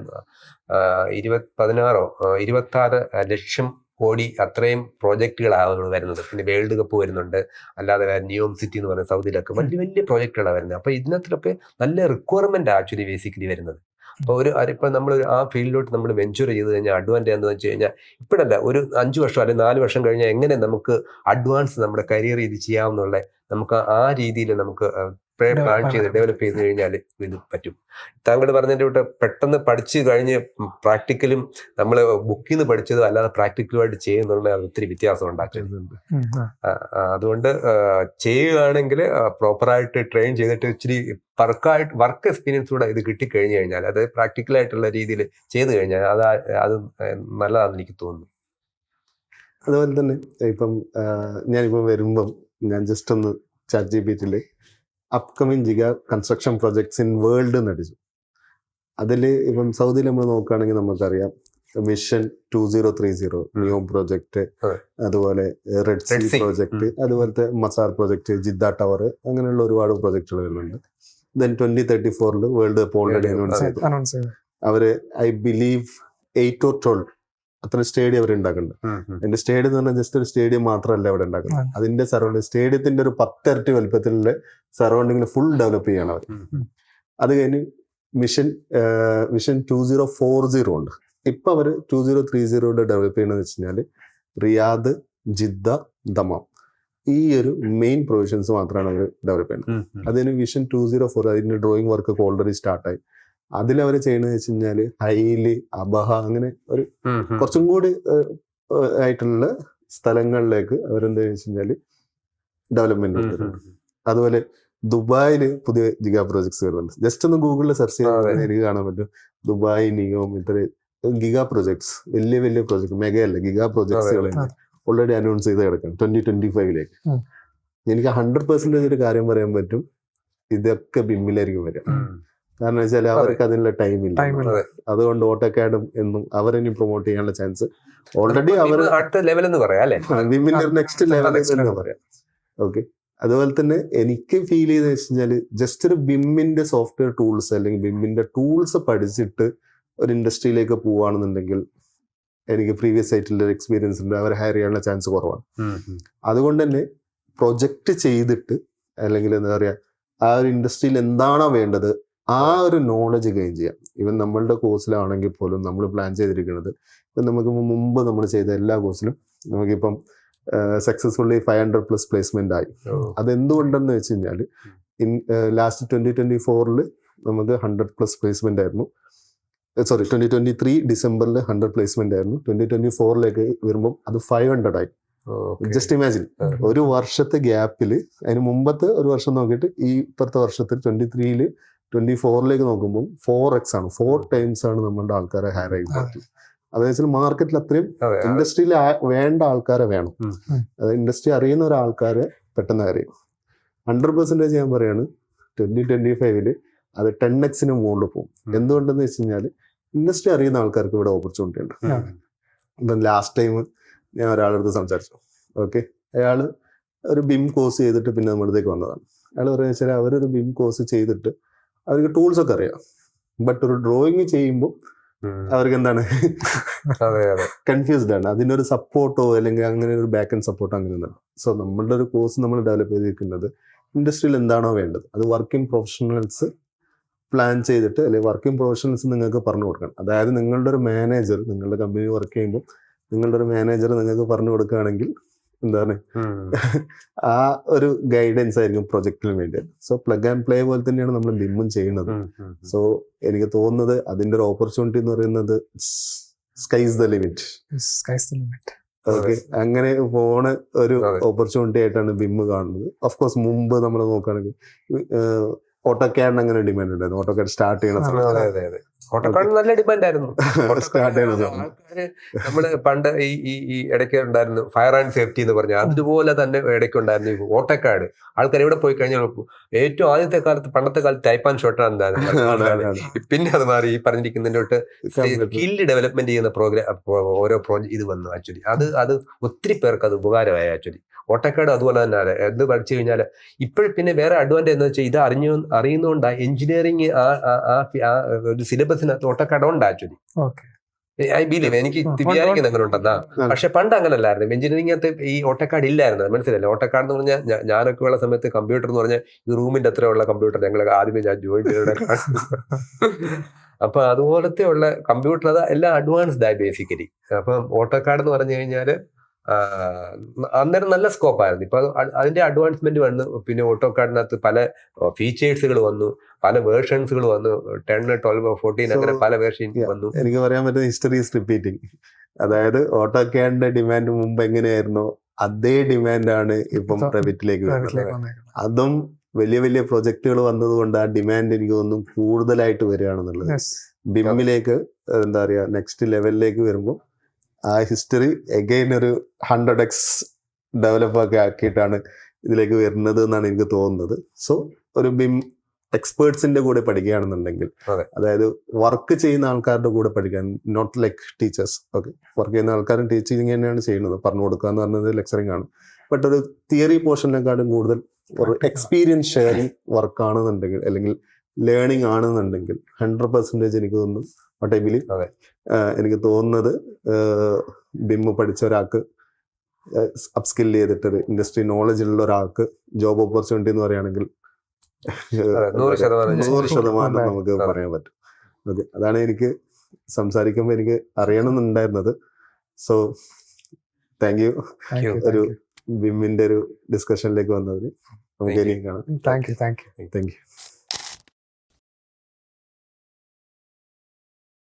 26 ലക്ഷം കോടി അത്രയും പ്രോജക്റ്റുകളാണ് വരുന്നത്. പിന്നെ വേൾഡ് കപ്പ് വരുന്നുണ്ട്, അല്ലാതെ നിയോം സിറ്റി എന്ന് പറയുന്ന സൗദിയിലൊക്കെ വലിയ വലിയ പ്രോജക്റ്റുകളാണ് വരുന്നത്. അപ്പൊ ഇതിനകത്തൊക്കെ നല്ല റിക്വയർമെന്റ് ആക്ച്വലി ബേസിക്കലി വരുന്നത്. അപ്പോൾ ഇപ്പൊ നമ്മൾ ആ ഫീൽഡിലോട്ട് നമ്മൾ വെഞ്ചർ ചെയ്ത് കഴിഞ്ഞാൽ അഡ്വാൻറ്റേജ് എന്ന് വെച്ച് കഴിഞ്ഞാൽ ഇപ്പോഴല്ല, ഒരു 5 വർഷം അല്ലെങ്കിൽ 4 വർഷം കഴിഞ്ഞാൽ എങ്ങനെ നമുക്ക് അഡ്വാൻസ് നമ്മുടെ കരിയർ ഇത് ചെയ്യാമെന്നുള്ള നമുക്ക് ആ രീതിയിൽ നമുക്ക് പ്ലാൻ ചെയ്ത് ഡെവലപ്പ് ചെയ്ത് കഴിഞ്ഞാൽ ഇത് പറ്റും. താങ്കൾ പറഞ്ഞതിൻ്റെ കൂട്ട് പെട്ടെന്ന് പഠിച്ചു കഴിഞ്ഞ് പ്രാക്ടിക്കലും നമ്മൾ ബുക്കിൽ നിന്ന് പഠിച്ചതും അല്ലാതെ പ്രാക്ടിക്കലുമായിട്ട് ചെയ്യുന്നുള്ള ഒത്തിരി വ്യത്യാസം ഉണ്ടാക്കുന്നുണ്ട്. അതുകൊണ്ട് ചെയ്യുകയാണെങ്കിൽ പ്രോപ്പറായിട്ട് ട്രെയിൻ ചെയ്തിട്ട് ഇച്ചിരി വർക്ക് എക്സ്പീരിയൻസ് കൂടെ ഇത് കിട്ടിക്കഴിഞ്ഞു കഴിഞ്ഞാൽ, അത് പ്രാക്ടിക്കലായിട്ടുള്ള രീതിയിൽ ചെയ്തു കഴിഞ്ഞാൽ അത് നല്ലതാണെന്ന് എനിക്ക് തോന്നുന്നു. അതുപോലെ തന്നെ ഇപ്പം ഞാനിപ്പോൾ വരുമ്പം ഞാൻ ജസ്റ്റ് ഒന്ന് ChatGPT upcoming giga construction projects in world എന്ന് അടിച്ചു. അതിൽ ഇപ്പം സൗദിയിൽ നമ്മൾ നോക്കുകയാണെങ്കിൽ നമുക്കറിയാം മിഷൻ 2030 നിയോം പ്രോജക്റ്റ്, അതുപോലെ റെഡ് സീ പ്രോജക്റ്റ്, അതുപോലത്തെ മസാർ പ്രോജക്റ്റ്, ജിദ്ദ ടവർ, അങ്ങനെയുള്ള ഒരുപാട് പ്രോജക്റ്റുകൾ വരുന്നുണ്ട്. Then 2034 world cup already announce ചെയ്തു. അവര് ഐ ബിലീവ് 8 or 12 അത്ര സ്റ്റേഡിയം അവർ ഉണ്ടാക്കുന്നുണ്ട്. അതിന്റെ സ്റ്റേഡിയം എന്ന് പറഞ്ഞാൽ ജസ്റ്റ് ഒരു സ്റ്റേഡിയം മാത്രമല്ല അവിടെ ഉണ്ടാക്കുന്നത്, അതിന്റെ സറൗണ്ടിങ് സ്റ്റേഡിയത്തിന്റെ ഒരു 10 ഇരട്ടി വലുപ്പത്തിലുള്ള സറൗണ്ടിങ്ങിൽ ഫുൾ ഡെവലപ്പ് ചെയ്യണം അവർ. അത് കഴിഞ്ഞ് മിഷൻ 2040 ഉണ്ട്. ഇപ്പൊ അവർ 2030 ഡെവലപ്പ് ചെയ്യണമെന്ന് വെച്ച് കഴിഞ്ഞാൽ റിയാദ്, ജിദ്ദ, ദമാം, ഈ ഒരു മെയിൻ പ്രൊവിഷൻസ് മാത്രമാണ് അവർ ഡെവലപ്പ് ചെയ്യുന്നത്. അതിന് വിഷൻ 204 അതിന്റെ ഡ്രോയിങ് വർക്ക് ഒക്കെ ഓൾറെഡി സ്റ്റാർട്ടായി. അതിലവർ ചെയ്യണമെന്ന് വെച്ച് കഴിഞ്ഞാല് ഹൈലി, അബഹ, അങ്ങനെ ഒരു കുറച്ചും കൂടി ആയിട്ടുള്ള സ്ഥലങ്ങളിലേക്ക് അവരെന്താ വെച്ച് കഴിഞ്ഞാല് ഡെവലപ്മെന്റ് കൊണ്ടുവരുന്നുണ്ട്. അതുപോലെ ദുബായില് പുതിയ ജിഗാ പ്രോജക്ട്സ് വരുന്നുണ്ട്. ജസ്റ്റ് ഒന്ന് ഗൂഗിളിൽ സെർച്ച് ചെയ്താൽ എനിക്ക് കാണാൻ പറ്റും ദുബായ്, നിയോം, ഇത്ര ഗിഗാ പ്രോജക്ട്സ്, വലിയ വലിയ പ്രോജക്ട്, മെഗയല്ല ഗിഗാ പ്രോജക്ട്സുകൾ ഓൾറെഡി അനൗൺസ് ചെയ്ത് കിടക്കണം 2025 എനിക്ക് 100% ഒരു കാര്യം പറയാൻ പറ്റും, ഇതൊക്കെ ബിമ്മിലായിരിക്കും വരിക. കാരണം വെച്ചാൽ അവർക്ക് അതിനുള്ള ടൈം ഇല്ല. അതുകൊണ്ട് ഓട്ടോകാഡും എന്നും അവരെനി പ്രൊമോട്ട് ചെയ്യാനുള്ള ചാൻസ് ഓൾറെഡി അവർ അടുത്ത ലെവൽ എന്ന് പറയാം അല്ലെ, ബിമ്മിന്റെ നെക്സ്റ്റ് ലെവൽ എന്ന് പറയാം. ഓക്കെ, അതുപോലെ തന്നെ എനിക്ക് ഫീൽ ചെയ്ത് വെച്ച് കഴിഞ്ഞാൽ ജസ്റ്റ് ഒരു ബിമ്മിന്റെ സോഫ്റ്റ്വെയർ ടൂൾസ് അല്ലെങ്കിൽ ബിമ്മിന്റെ ടൂൾസ് പഠിച്ചിട്ട് ഒരു ഇൻഡസ്ട്രിയിലേക്ക് പോവുകയാണെന്നുണ്ടെങ്കിൽ എനിക്ക് പ്രീവിയസ് ആയിട്ടുള്ള എക്സ്പീരിയൻസ് ഉണ്ട്, അവരെ ഹയർ ചെയ്യാനുള്ള ചാൻസ് കുറവാണ്. അതുകൊണ്ട് തന്നെ പ്രൊജക്റ്റ് ചെയ്തിട്ട് അല്ലെങ്കിൽ എന്താ പറയുക ആ ഒരു ഇൻഡസ്ട്രിയിൽ എന്താണോ വേണ്ടത് ആ ഒരു നോളജ് ഗെയിൻ ചെയ്യാം. ഈവൻ നമ്മളുടെ കോഴ്സിലാണെങ്കിൽ പോലും നമ്മൾ പ്ലാൻ ചെയ്തിരിക്കുന്നത് ഇപ്പം നമുക്ക് മുമ്പ് നമ്മൾ ചെയ്ത എല്ലാ കോഴ്സിലും നമുക്കിപ്പം സക്സസ്ഫുള്ളി 500+ പ്ലേസ്മെന്റ് ആയി. അതെന്തുകൊണ്ടെന്ന് വെച്ച് കഴിഞ്ഞാൽ ലാസ്റ്റ് 2024 നമുക്ക് 100+ പ്ലേസ്മെന്റ് ആയിരുന്നു. 2023 ഡിസംബറിൽ 100 പ്ലേസ്മെന്റ് ആയിരുന്നു. 2024 വരുമ്പോൾ അത് 500 ആയി. ജസ്റ്റ് ഇമാജിൻ, ഒരു വർഷത്തെ ഗ്യാപ്പിൽ, അതിന് മുമ്പത്തെ ഒരു വർഷം നോക്കിയിട്ട് ഈ ഇപ്പുറത്തെ വർഷത്തിൽ 2023 24 നോക്കുമ്പോൾ 4x ആണ്, 4 times ആണ് നമ്മളുടെ ആൾക്കാരെ ഹയർ ആയി പറ്റും. അതായത് വെച്ചാൽ മാർക്കറ്റിൽ അത്രയും ഇൻഡസ്ട്രിയിൽ വേണ്ട ആൾക്കാരെ വേണം. അതായത് ഇൻഡസ്ട്രി അറിയുന്ന ഒരാൾക്കാരെ പെട്ടെന്ന് അറിയും. 100% ഞാൻ പറയാണ് 2025 അത് 10x മുകളിൽ പോകും. എന്തുകൊണ്ടെന്ന് വെച്ച് കഴിഞ്ഞാൽ ഇൻഡസ്ട്രി അറിയുന്ന ആൾക്കാർക്ക് ഇവിടെ ഓപ്പർച്യൂണിറ്റി ഉണ്ട്. ഇപ്പം ലാസ്റ്റ് ടൈം ഞാൻ ഒരാളടുത്ത് സംസാരിച്ചു. ഓക്കെ, അയാൾ ഒരു ബിം കോഴ്സ് ചെയ്തിട്ട് പിന്നെ നമ്മുടെ അടുത്തേക്ക് വന്നതാണ്. അയാൾ പറയുന്നത് വെച്ചാൽ അവരൊരു ബിം കോഴ്സ് ചെയ്തിട്ട് അവർക്ക് ടൂൾസ് ഒക്കെ അറിയാം, ബട്ട് ഒരു ഡ്രോയിങ് ചെയ്യുമ്പോൾ അവർക്ക് എന്താണ് കൺഫ്യൂസ്ഡ് ആണ്. അതിനൊരു സപ്പോർട്ടോ അല്ലെങ്കിൽ അങ്ങനെ ഒരു ബാക്ക് ആൻഡ് സപ്പോർട്ടോ അങ്ങനെ ഒന്നും. സോ നമ്മളുടെ ഒരു കോഴ്സ് നമ്മൾ ഡെവലപ്പ് ചെയ്തിരിക്കുന്നത് ഇൻഡസ്ട്രിയിൽ എന്താണോ വേണ്ടത് അത് വർക്കിംഗ് പ്രൊഫഷണൽസ് പ്ലാൻ ചെയ്തിട്ട് അല്ലെങ്കിൽ വർക്കിംഗ് പ്രൊഫഷണൽസ് നിങ്ങൾക്ക് പറഞ്ഞു കൊടുക്കണം. അതായത് നിങ്ങളുടെ ഒരു മാനേജർ, നിങ്ങളുടെ കമ്പനി വർക്ക് ചെയ്യുമ്പോൾ നിങ്ങളുടെ ഒരു മാനേജർ നിങ്ങൾക്ക് പറഞ്ഞു കൊടുക്കുകയാണെങ്കിൽ എന്താണ് ആ ഒരു ഗൈഡൻസ് ആയിരിക്കും പ്രൊജക്റ്റിന് വേണ്ടി. സോ പ്ലഗ് ആൻഡ് പ്ലേ പോലെ തന്നെയാണ് നമ്മൾ ബിമ്മും ചെയ്യുന്നത്. സോ എനിക്ക് തോന്നുന്നത് അതിന്റെ ഒരു ഓപ്പർച്യൂണിറ്റി എന്ന് പറയുന്നത് സ്കൈസ് ദ ലിമിറ്റ്. ഓക്കെ, അങ്ങനെ പോണ ഒരു ഓപ്പർച്യൂണിറ്റി ആയിട്ടാണ് ബിമ്മ് കാണുന്നത്. ഓഫ് കോഴ്സ് മുമ്പ് നമ്മൾ നോക്കുകയാണെങ്കിൽ ഓട്ടോക്യാഡിന് അങ്ങനെ ഡിമാൻഡ് ഉണ്ടായിരുന്നു. ഓട്ടോക്യാഡ് സ്റ്റാർട്ട് ചെയ്യണ സമയത്ത് അതെ അതെ. ഓട്ടോക്കാട് നല്ല ഡിമാൻഡ് ആയിരുന്നു. സ്റ്റാർട്ട് ചെയ്യുന്ന സമയം ആൾക്കാര് നമ്മള് പണ്ട് ഈ ഇടയ്ക്ക് ഉണ്ടായിരുന്നു ഫയർ ആൻഡ് സേഫ്റ്റി എന്ന് പറഞ്ഞ അതുപോലെ തന്നെ ഇടയ്ക്ക് ഉണ്ടായിരുന്നു ഈ ഓട്ടോക്കാട്. ആൾക്കാർ എവിടെ പോയി കഴിഞ്ഞാൽ ഏറ്റവും ആദ്യത്തെ കാലത്ത് പണ്ടത്തെ കാലത്ത് ടൈപ്പ് ആൻഡ് ഷോട്ട് പിന്നെ അത് മാറി ഈ പറഞ്ഞിരിക്കുന്നതിന്റെ തൊട്ട് സ്കില്ല് ഡെവലപ്മെന്റ് ചെയ്യുന്ന ഓരോ പ്രോജക്ട് ഇത് വന്നു. ആക്ച്വലി അത് ഒത്തിരി പേർക്ക് അത് ഉപകാരമായി. ആക്ച്വലി ഓട്ടോക്കാട് അതുപോലെ തന്നെ എന്ത് പഠിച്ചു കഴിഞ്ഞാൽ ഇപ്പോഴും പിന്നെ വേറെ അഡ്വാൻറ്റേജ് എന്ന് വെച്ചാൽ ഇത് അറിയുന്നതുകൊണ്ടാണ് എഞ്ചിനീയറിംഗ് ഒരു സിലബസിനകത്ത് ഓട്ടോക്കാട് ഉണ്ട്. ആക്ച്വലി ഐ ബിലീവ് എനിക്ക് വിചാരിക്കുന്ന അങ്ങനെ ഉണ്ടെന്നാ. പക്ഷെ പണ്ട് അങ്ങനല്ലായിരുന്നു. എഞ്ചിനീയറിംഗിനകത്ത് ഈ ഓട്ടോക്കാട് ഇല്ലായിരുന്നു. മനസ്സിലല്ലേ? ഓട്ടോക്കാട് എന്ന് പറഞ്ഞാൽ ഞാനൊക്കെ ഉള്ള സമയത്ത് കമ്പ്യൂട്ടർ എന്ന് പറഞ്ഞാൽ ഈ റൂമിന്റെ അത്രയുള്ള കമ്പ്യൂട്ടർ ഞങ്ങൾ ആദ്യമേ ഞാൻ ജോയിൻ ചെയ്ത അപ്പൊ അതുപോലത്തെ ഉള്ള കമ്പ്യൂട്ടർ അത് എല്ലാം അഡ്വാൻസ്ഡ് ആയി ബേസിക്കലി. അപ്പം ഓട്ടോക്കാട് എന്ന് പറഞ്ഞു കഴിഞ്ഞാല് അന്നേരം നല്ല സ്കോപ്പായിരുന്നു. ഇപ്പൊ അതിന്റെ അഡ്വാൻസ്മെന്റ് വന്നു. പിന്നെ ഓട്ടോക്കാഡിനകത്ത് പല ഫീച്ചേഴ്സുകൾ വന്നു, പല വേർഷൻസുകൾ വന്നു. 10, 12, 14 അങ്ങനെ പല വേർഷൻ വന്നു. എനിക്ക് പറയാൻ പറ്റുന്ന ഹിസ്റ്ററി ഈസ് റിപ്പീറ്റിംഗ്. അതായത് ഓട്ടോക്യാഡിന്റെ ഡിമാൻഡ് മുമ്പ് എങ്ങനെയായിരുന്നോ അതേ ഡിമാൻഡാണ് ഇപ്പം റെവിറ്റിലേക്ക് വരുന്നത്. അതും വലിയ വലിയ പ്രൊജക്ടുകൾ വന്നതുകൊണ്ട് ആ ഡിമാൻഡ് എനിക്ക് തോന്നുന്നു കൂടുതലായിട്ട് വരികയാണെന്നുള്ളത്. ബിമ്മിലേക്ക് എന്താ പറയാ നെക്സ്റ്റ് ലെവലിലേക്ക് വരുമ്പോൾ ആ ഹിസ്റ്ററി എഗെയിൻ ഒരു 100x ഡെവലപ്പ് ഒക്കെ ആക്കിയിട്ടാണ് ഇതിലേക്ക് വരുന്നത് എന്നാണ് എനിക്ക് തോന്നുന്നത്. സോ ഒരു ബിം എക്സ്പേർട്സിന്റെ കൂടെ പഠിക്കുകയാണെന്നുണ്ടെങ്കിൽ, അതായത് വർക്ക് ചെയ്യുന്ന ആൾക്കാരുടെ കൂടെ പഠിക്കാൻ, not like teachers. Okay, work ചെയ്യുന്ന ആൾക്കാരും ടീച്ചിങ് തന്നെയാണ് ചെയ്യുന്നത്. പറഞ്ഞു കൊടുക്കുക എന്ന് പറയുന്നത് ലെക്ചറിങ് ആണ്. ബട്ട് ഒരു തിയറി പോർഷനെക്കാളും കൂടുതൽ ഒരു എക്സ്പീരിയൻസ് ഷെയറിങ് വർക്ക് ആണെന്നുണ്ടെങ്കിൽ, അല്ലെങ്കിൽ ലേണിംഗ് ആണെന്നുണ്ടെങ്കിൽ 100% എനിക്ക് തോന്നുന്നു വാട്ട് ഐ ബിലീവ്, എനിക്ക് തോന്നുന്നത് ബിമ്മ് പഠിച്ച ഒരാൾക്ക് അപ്സ്കിൽ ചെയ്തിട്ട് ഇൻഡസ്ട്രി നോളജ് ഉള്ള ഒരാൾക്ക് ജോബ് ഓപ്പർച്യൂണിറ്റി എന്ന് പറയുകയാണെങ്കിൽ 100% നമുക്ക് പറയാൻ പറ്റും. ഓക്കെ, അതാണ് എനിക്ക് സംസാരിക്കുമ്പോൾ എനിക്ക് അറിയണമെന്നുണ്ടായിരുന്നത്. സോ താങ്ക് യു ഒരു ബിമ്മിന്റെ ഒരു ഡിസ്കഷനിലേക്ക് വന്നതിന്. നമുക്ക് ഇനിയും കാണാം. Thank you.